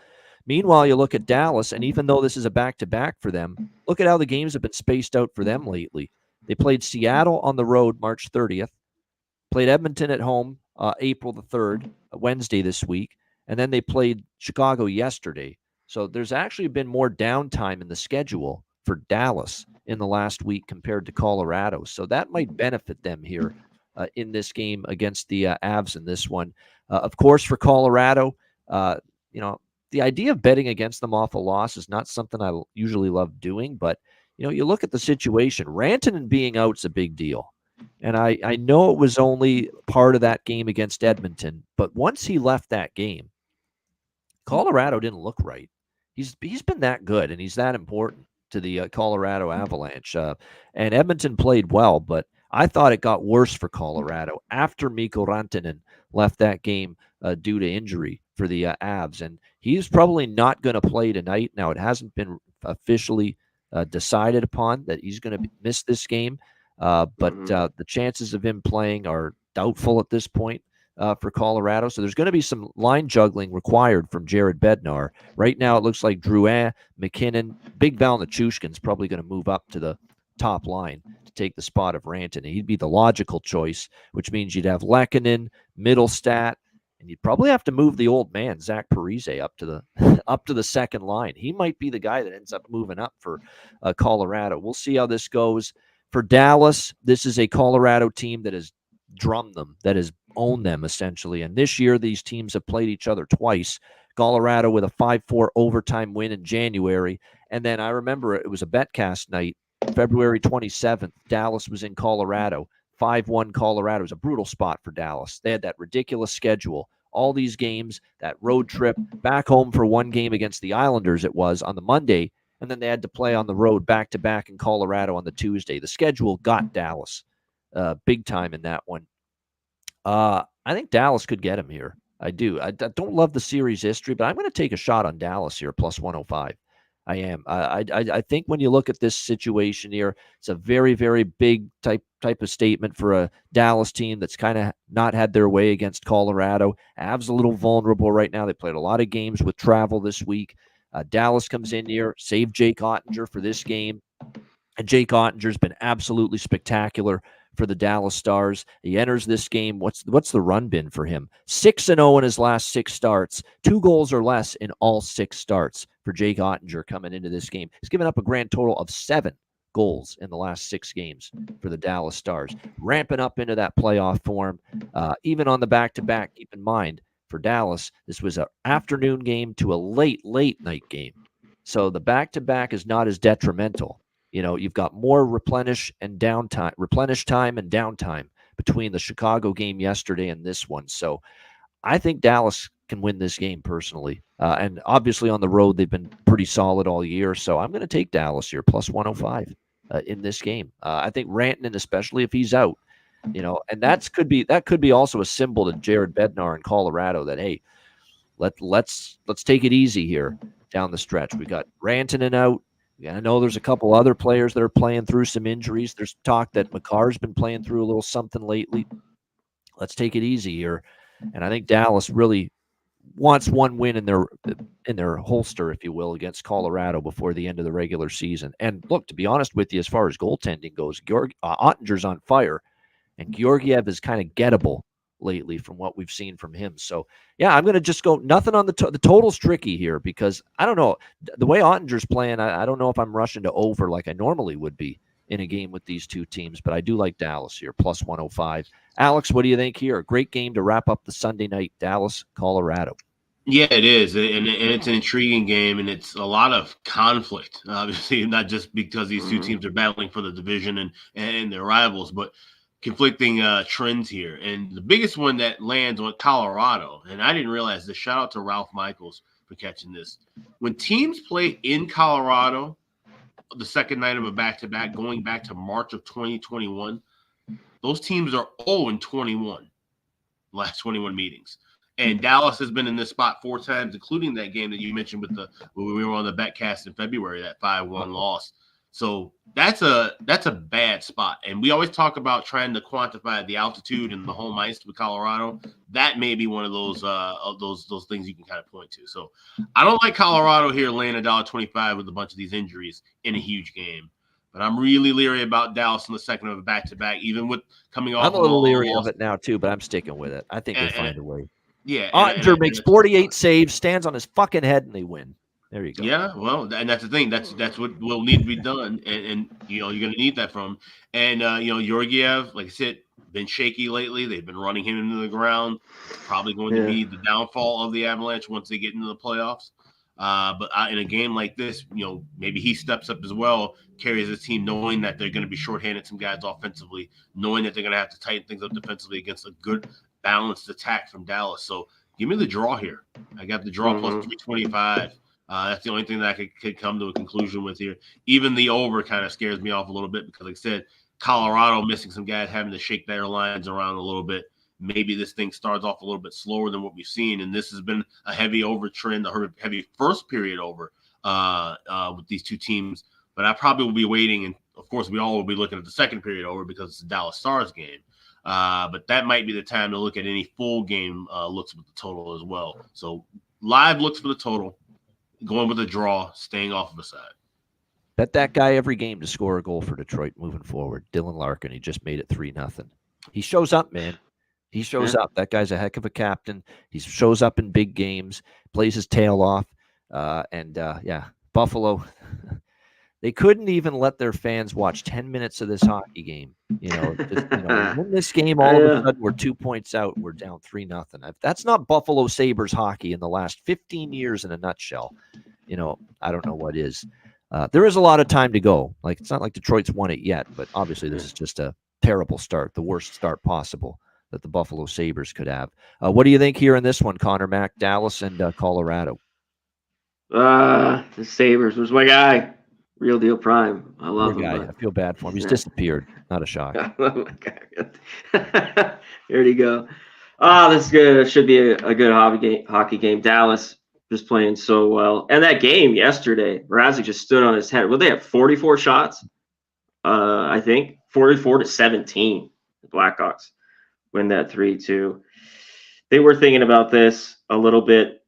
Meanwhile, you look at Dallas, and even though this is a back-to-back for them, look at how the games have been spaced out for them lately. They played Seattle on the road March 30th, played Edmonton at home April the 3rd, Wednesday this week, and then they played Chicago yesterday. So there's actually been more downtime in the schedule for Dallas in the last week compared to Colorado. So that might benefit them here in this game against the Avs in this one. Of course, for Colorado, the idea of betting against them off a loss is not something I usually love doing, but you look at the situation. Rantanen being out is a big deal. And I know it was only part of that game against Edmonton, but once he left that game, Colorado didn't look right. He's been that good, and he's that important to the Colorado Avalanche. And Edmonton played well, but I thought it got worse for Colorado after Mikko Rantanen left that game due to injury for the Avs. And he's probably not going to play tonight. Now, it hasn't been officially decided upon that he's going to miss this game, but the chances of him playing are doubtful at this point for Colorado. So there's going to be some line juggling required from Jared Bednar. Right now, it looks like Drouin, McKinnon, Big Val Nichushkin's probably going to move up to the top line to take the spot of Rantanen. He'd be the logical choice, which means you'd have Lehkonen, Middlestat, and you'd probably have to move the old man, Zach Parise, up to the second line. He might be the guy that ends up moving up for Colorado. We'll see how this goes. For Dallas, this is a Colorado team that has drummed them, that has owned them, essentially. And this year, these teams have played each other twice. Colorado with a 5-4 overtime win in January. And then I remember it was a Betcast night, February 27th. Dallas was in Colorado. 5-1 Colorado. It was a brutal spot for Dallas. They had that ridiculous schedule. All these games, that road trip, back home for one game against the Islanders it was on the Monday, and then they had to play on the road back-to-back in Colorado on the Tuesday. The schedule got Dallas big time in that one. I think Dallas could get him here. I do. I don't love the series history, but I'm going to take a shot on Dallas here, plus 105. I am. I think when you look at this situation here, it's a very, very big type of statement for a Dallas team that's kind of not had their way against Colorado. Avs a little vulnerable right now. They played a lot of games with travel this week. Dallas comes in here, save Jake Ottinger for this game. And Jake Ottinger's been absolutely spectacular for the Dallas Stars. He enters this game. What's the run been for him? 6-0 in his last 6 starts, 2 goals or less in all 6 starts for Jake Ottinger coming into this game. He's given up a grand total of 7 goals in the last 6 games for the Dallas Stars, ramping up into that playoff form. Even on the back-to-back, keep in mind, for Dallas, this was an afternoon game to a late night game. So the back-to-back is not as detrimental. You've got more replenish time and downtime between the Chicago game yesterday and this one. So I think Dallas can win this game personally. And obviously on the road, they've been pretty solid all year. So I'm going to take Dallas here, plus 105 in this game. I think Rantanen, especially if he's out, and that could be also a symbol to Jared Bednar in Colorado that, hey, let's take it easy here down the stretch. We got Rantanen out. I know there's a couple other players that are playing through some injuries. There's talk that Makar's been playing through a little something lately. Let's take it easy here. And I think Dallas really wants one win in their holster, if you will, against Colorado before the end of the regular season. And look, to be honest with you, as far as goaltending goes, Ottinger's on fire, and Georgiev is kind of gettable lately from what we've seen from him. So, yeah, I'm going to just go nothing on the total's tricky here because I don't know. The way Ottinger's playing, I don't know if I'm rushing to over like I normally would be in a game with these two teams, but I do like Dallas here, plus 105. Alex, what do you think here? A great game to wrap up the Sunday night, Dallas, Colorado. Yeah, it is, and it's an intriguing game, and it's a lot of conflict, obviously, not just because these two teams are battling for the division and their rivals, but conflicting trends here. And the biggest one that lands on Colorado, and I didn't realize this, shout out to Ralph Michaels for catching this. When teams play in Colorado, the second night of a back-to-back, going back to March of 2021, those teams are 0-21 last 21 meetings. And Dallas has been in this spot 4 times, including that game that you mentioned when we were on the Betcast in February, that 5-1 loss. So that's a bad spot. And we always talk about trying to quantify the altitude and the home ice with Colorado. That may be one of those things you can kind of point to. So I don't like Colorado here laying $1.25 with a bunch of these injuries in a huge game. But I'm really leery about Dallas in the second of a back-to-back, even with coming off. I'm a little leery of it now too, but I'm sticking with it. I think they find a way. Yeah. Ottinger makes 48 saves, stands on his fucking head, and they win. There you go. Yeah, well, and that's the thing. That's what will need to be done, and you're going to need that from him. And Georgiev, like I said, been shaky lately. They've been running him into the ground. Probably going to be the downfall of the Avalanche once they get into the playoffs. But in a game like this, maybe he steps up as well, carries his team, knowing that they're going to be shorthanded some guys offensively, knowing that they're going to have to tighten things up defensively against a good balanced attack from Dallas. So give me the draw here. I got the draw plus 325. That's the only thing that I could come to a conclusion with here. Even the over kind of scares me off a little bit because, like I said, Colorado missing some guys, having to shake their lines around a little bit. Maybe this thing starts off a little bit slower than what we've seen, and this has been a heavy over trend, a heavy first period over with these two teams. But I probably will be waiting, and of course we all will be looking at the second period over because it's a Dallas Stars game. But that might be the time to look at any full game looks with the total as well. So live looks for the total. Going with a draw, staying off of a side. Bet that guy every game to score a goal for Detroit moving forward. Dylan Larkin, he just made it 3-0. He shows up, man. He shows up. That guy's a heck of a captain. He shows up in big games, plays his tail off. Buffalo, they couldn't even let their fans watch 10 minutes of this hockey game. Win this game, all of a sudden we're 2 points out. We're down 3-0. That's not Buffalo Sabres hockey in the last 15 years in a nutshell. I don't know what is. There is a lot of time to go. Like, it's not like Detroit's won it yet, but obviously this is just a terrible start, the worst start possible that the Buffalo Sabres could have. What do you think here in this one, Connor Mack, Dallas and Colorado? The Sabres was my guy. Real deal prime. I love him. I feel bad for him. He's disappeared. Not a shock. Oh my God. There you go. This is good. It should be a good hockey game. Dallas, just playing so well. And that game yesterday, Mrazek just stood on his head. Well, they had 44 shots, I think, 44-17. The Blackhawks win that 3-2. They were thinking about this a little bit,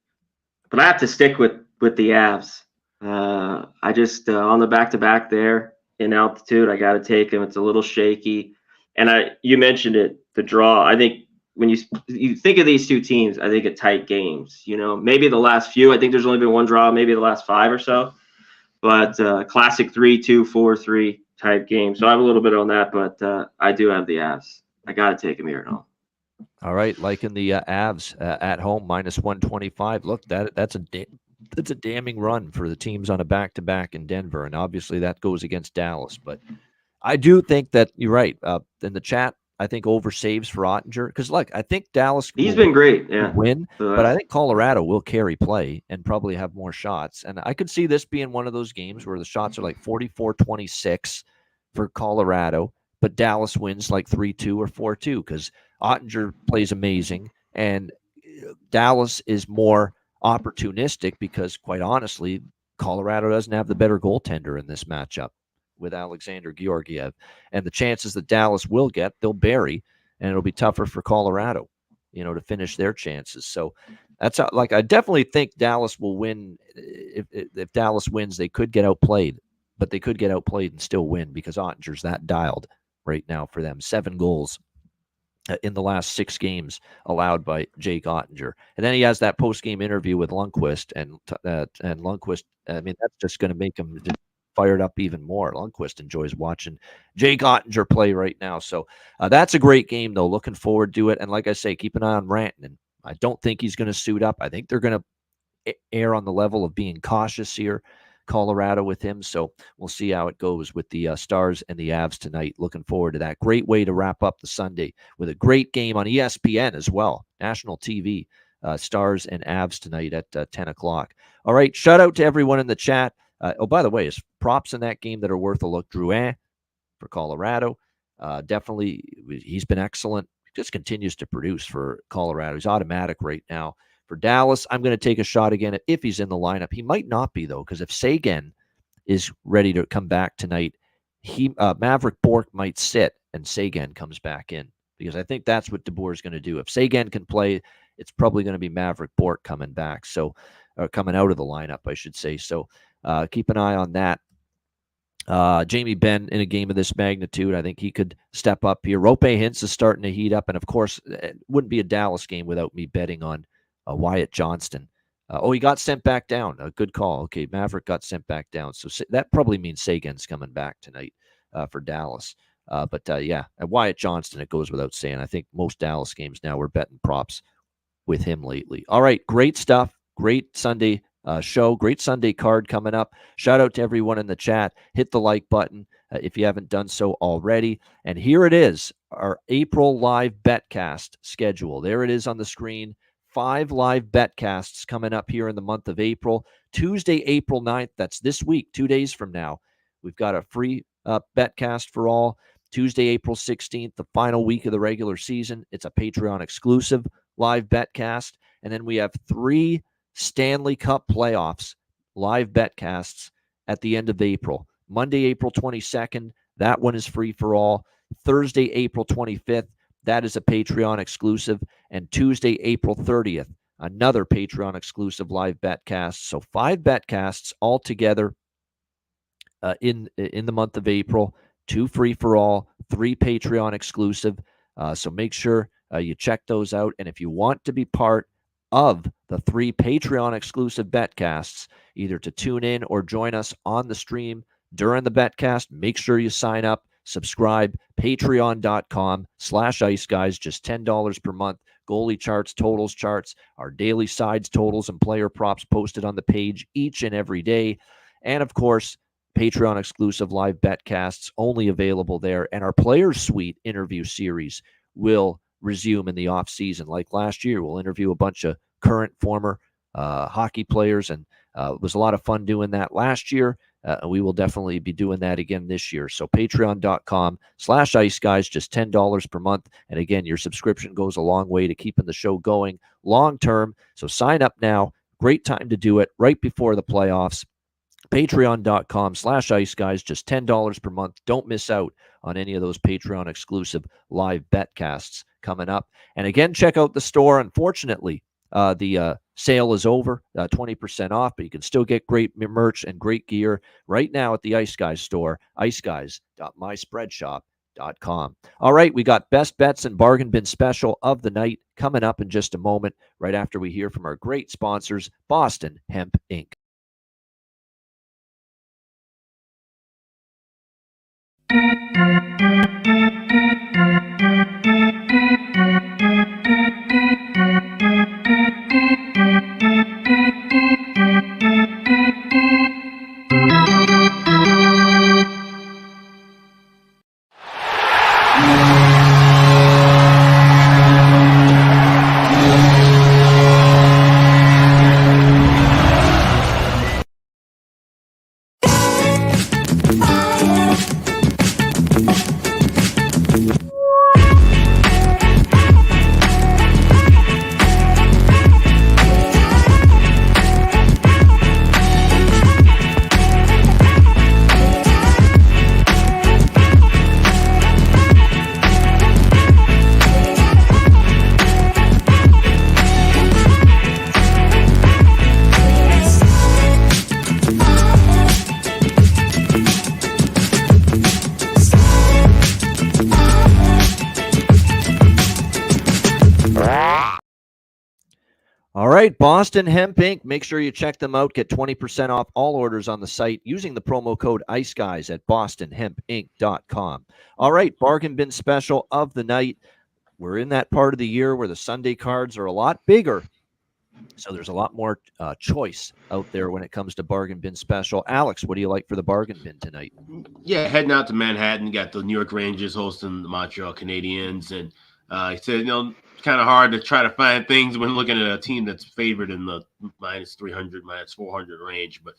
but I have to stick with the Avs. I just on the back-to-back there in altitude, I got to take them. It's a little shaky, and you mentioned it, the draw. I think when you think of these two teams, I think of tight games. Maybe the last few. I think there's only been one draw, maybe the last 5 or so, but classic 3-2, 4-3 type game. So I have a little bit on that, but I do have the Avs. I got to take them here at home. All right, liking the Avs at home -125. Look, that's a damning run for the teams on a back-to-back in Denver, and obviously that goes against Dallas. But I do think that you're right. In the chat, I think over saves for Ottinger because look, I think Dallas he's been great, win, but I think Colorado will carry play and probably have more shots. And I could see this being one of those games where the shots are like 44-26 for Colorado, but Dallas wins like 3-2 or 4-2 because Ottinger plays amazing and Dallas is more opportunistic because, quite honestly, Colorado doesn't have the better goaltender in this matchup with Alexander Georgiev. And the chances that Dallas will get, they'll bury, and it'll be tougher for Colorado, to finish their chances. So that's I definitely think Dallas will win. If Dallas wins, they could get outplayed, but they could get outplayed and still win because Ottinger's that dialed right now for them. 7 goals in the last 6 games allowed by Jake Ottinger. And then he has that post-game interview with Lundqvist, and Lundqvist, I mean, that's just going to make him fired up even more. Lundqvist enjoys watching Jake Ottinger play right now. So that's a great game, though. Looking forward to it. And like I say, keep an eye on Rantanen. I don't think he's going to suit up. I think they're going to err on the level of being cautious here, Colorado, with him. So we'll see how it goes with the Stars and the Avs tonight. Looking forward to that. Great way to wrap up the Sunday with a great game on ESPN as well, national TV. Stars and Avs tonight at 10 o'clock. All right, shout out to everyone in the chat. By the way, his props in that game that are worth a look. Drouin for Colorado. Definitely, he's been excellent. He just continues to produce for Colorado. He's automatic right now. For Dallas, I'm going to take a shot again if he's in the lineup. He might not be, though, because if Seguin is ready to come back tonight, Maverick Bourque might sit and Seguin comes back in because I think that's what DeBoer is going to do. If Seguin can play, it's probably going to be Maverick Bourque coming back. So, coming out of the lineup, I should say. So, keep an eye on that. Jamie Benn in a game of this magnitude, I think he could step up here. Rope Hintz is starting to heat up, and of course, it wouldn't be a Dallas game without me betting on Wyatt Johnston. He got sent back down. A good call. Okay, Maverick got sent back down, so that probably means Seguin's coming back tonight for Dallas. But yeah, and Wyatt Johnston, it goes without saying. I think most Dallas games now we're betting props with him lately. All right, great stuff. Great Sunday show. Great Sunday card coming up. Shout out to everyone in the chat. Hit the like button if you haven't done so already. And here it is, our April live betcast schedule. There it is on the screen. 5 live betcasts coming up here in the month of April. Tuesday, April 9th. That's this week, 2 days from now. We've got a free betcast for all. Tuesday, April 16th, the final week of the regular season. It's a Patreon exclusive live betcast. And then we have 3 Stanley Cup playoffs live betcasts at the end of April. Monday, April 22nd, that one is free for all. Thursday, April 25th, that is a Patreon exclusive. And Tuesday, April 30th, another Patreon exclusive live betcast. So 5 betcasts all together in the month of April. 2 free for all, 3 Patreon exclusive. So make sure you check those out. And if you want to be part of the 3 Patreon exclusive betcasts, either to tune in or join us on the stream during the betcast, make sure you sign up, subscribe, patreon.com/ice guys, just $10 per month. Goalie charts, totals charts, our daily sides totals and player props posted on the page each and every day. And of course, Patreon exclusive live betcasts only available there. And our Players Suite interview series will resume in the off season. Like last year, we'll interview a bunch of current, former hockey players, and it was a lot of fun doing that last year. We will definitely be doing that again this year. So patreon.com/ice guys, just $10 per month. And again, your subscription goes a long way to keeping the show going long term. So sign up now. Great time to do it right before the playoffs. Patreon.com/IceGuys, just $10 per month. Don't miss out on any of those Patreon exclusive live betcasts coming up. And again, check out the store. Unfortunately, the sale is over, 20% off, but you can still get great merch and great gear right now at the Ice Guys store, iceguys.myspreadshop.com. All right, we got best bets and bargain bin special of the night coming up in just a moment, right after we hear from our great sponsors, Boston Hemp Inc. All right, Boston Hemp Inc. Make sure you check them out. Get 20% off all orders on the site using the promo code IceGuys at bostonhempinc.com. All right, bargain bin special of the night. We're in that part of the year where the Sunday cards are a lot bigger, so there's a lot more choice out there when it comes to bargain bin special. Alex, what do you like for the bargain bin tonight? Yeah, heading out to Manhattan, got the New York Rangers hosting the Montreal Canadiens, and he said, kind of hard to try to find things when looking at a team that's favored in the minus 300, minus 400 range. But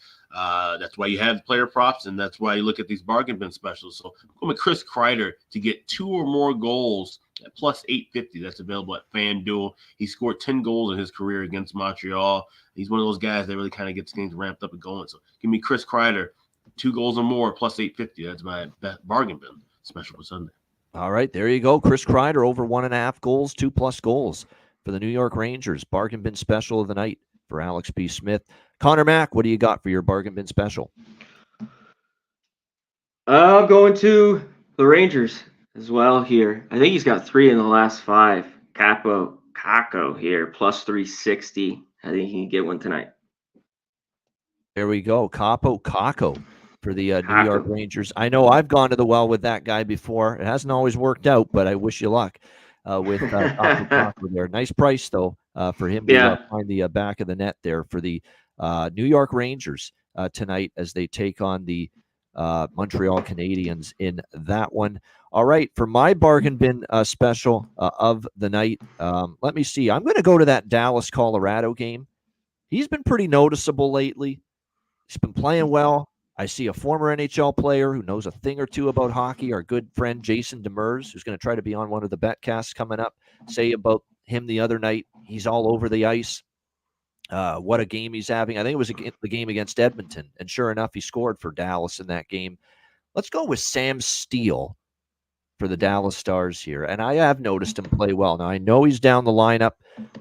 that's why you have player props, and that's why you look at these bargain bin specials. So I'm going with Chris Kreider to get 2 or more goals at plus 850. That's available at FanDuel. He scored 10 goals in his career against Montreal. He's one of those guys that really kind of gets things ramped up and going. So give me Chris Kreider, 2 goals or more, plus 850. That's my bargain bin special for Sunday. All right, there you go. Chris Kreider over 1.5 goals, 2+ goals for the New York Rangers. Bargain bin special of the night for Alex B. Smith. Connor Mack, what do you got for your bargain bin special? I'll go into the Rangers as well here. I think he's got 3 in the last 5. Kako here, plus 360. I think he can get one tonight. There we go. Kako for the New York Rangers. I know I've gone to the well with that guy before. It hasn't always worked out, but I wish you luck with Kako there. Nice price, though, for him to find the back of the net there for the New York Rangers tonight as they take on the Montreal Canadiens in that one. All right, for my bargain bin special of the night, let me see. I'm going to go to that Dallas-Colorado game. He's been pretty noticeable lately. He's been playing well. I see a former NHL player who knows a thing or two about hockey, our good friend Jason Demers, who's going to try to be on one of the betcasts coming up, say about him the other night. He's all over the ice. What a game he's having. I think it was the game against Edmonton, and sure enough, he scored for Dallas in that game. Let's go with Sam Steele for the Dallas Stars here, and I have noticed him play well. Now, I know he's down the lineup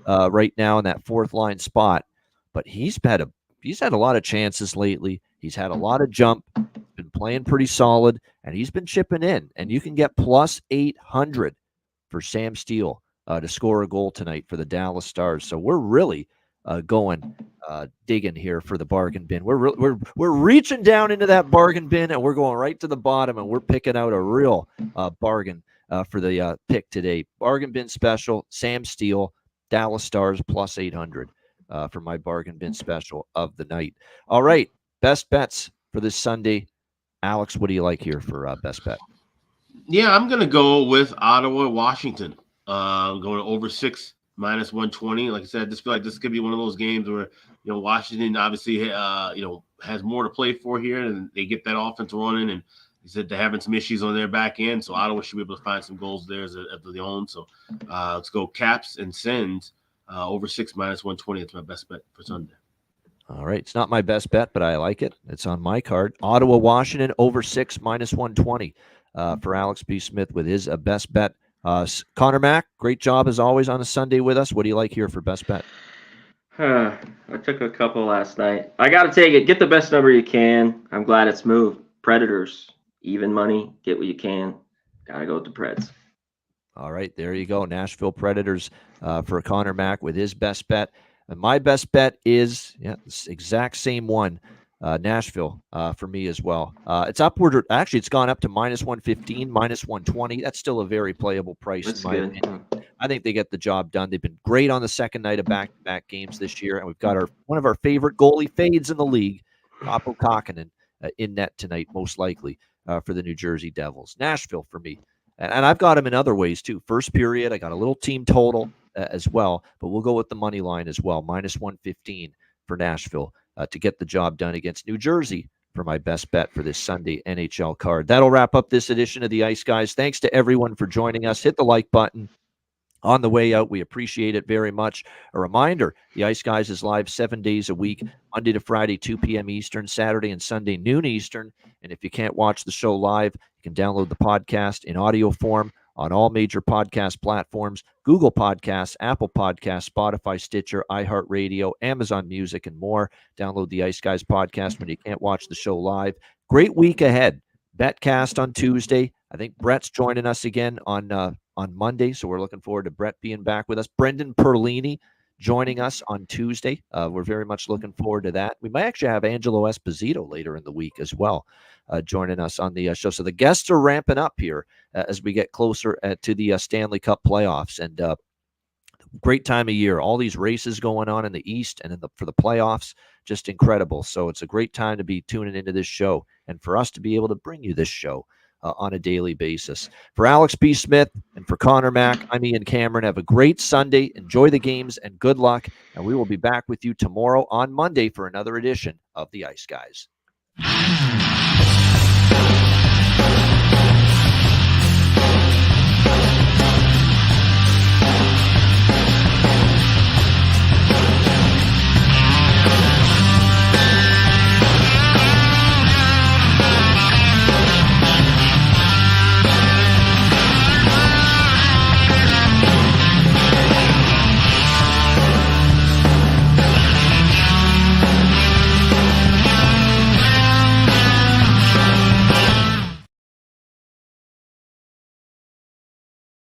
right now in that 4th line spot, but he's had a lot of chances lately. He's had a lot of jump, been playing pretty solid, and he's been chipping in. And you can get plus 800 for Sam Steele to score a goal tonight for the Dallas Stars. So we're really going digging here for the bargain bin. We're reaching down into that bargain bin, and we're going right to the bottom, and we're picking out a real bargain for the pick today. Bargain bin special, Sam Steele, Dallas Stars plus 800 for my bargain bin special of the night. All right. Best bets for this Sunday. Alex, what do you like here for best bet? Yeah, I'm going to go with Ottawa, Washington. Going over 6 minus 120. Like I said, I just feel like this could be one of those games where, Washington obviously, has more to play for here, and they get that offense running. And he said they're having some issues on their back end, so Ottawa should be able to find some goals there as of their own. So let's go Caps and Sens over 6 minus 120. That's my best bet for Sunday. All right. It's not my best bet, but I like it. It's on my card. Ottawa, Washington, over 6, -120 for Alex B. Smith with his best bet. Connor Mack, great job as always on a Sunday with us. What do you like here for best bet? I took a couple last night. I got to take it. Get the best number you can. I'm glad it's moved. Predators, even money. Get what you can. Got to go with the Preds. All right. There you go. Nashville Predators for Connor Mack with his best bet. And my best bet is, this exact same one, Nashville for me as well. It's upward. Actually, it's gone up to -115, -120. That's still a very playable price. That's in my good. opinion. I think they get the job done. They've been great on the second night of back-to-back games this year, and we've got one of our favorite goalie fades in the league, Kaapo Kahkonen, in net tonight, most likely for the New Jersey Devils. Nashville for me. And I've got him in other ways, too. First period, I got a little team total as well, but we'll go with the money line as well, -115 for Nashville to get the job done against New Jersey for my best bet for this Sunday NHL card. That'll wrap up this edition of the Ice Guys. Thanks to everyone for joining us. Hit the like button. On the way out, we appreciate it very much. A reminder, the Ice Guys is live 7 days a week, Monday to Friday, 2 p.m. Eastern, Saturday and Sunday, noon Eastern. And if you can't watch the show live, you can download the podcast in audio form on all major podcast platforms, Google Podcasts, Apple Podcasts, Spotify, Stitcher, iHeartRadio, Amazon Music, and more. Download the Ice Guys podcast when you can't watch the show live. Great week ahead. Betcast on Tuesday. I think Brett's joining us again on Monday, so we're looking forward to Brett being back with us. Brendan Perlini joining us on Tuesday. We're very much looking forward to that. We might actually have Angelo Esposito later in the week as well, joining us on the show. So the guests are ramping up here as we get closer to the Stanley Cup playoffs. And great time of year. All these races going on in the East and for the playoffs, just incredible. So it's a great time to be tuning into this show and for us to be able to bring you this show on a daily basis. For Alex B. Smith and for Connor Mack, I'm Ian Cameron. Have a great Sunday. Enjoy the games and good luck. And we will be back with you tomorrow on Monday for another edition of the Ice Guys.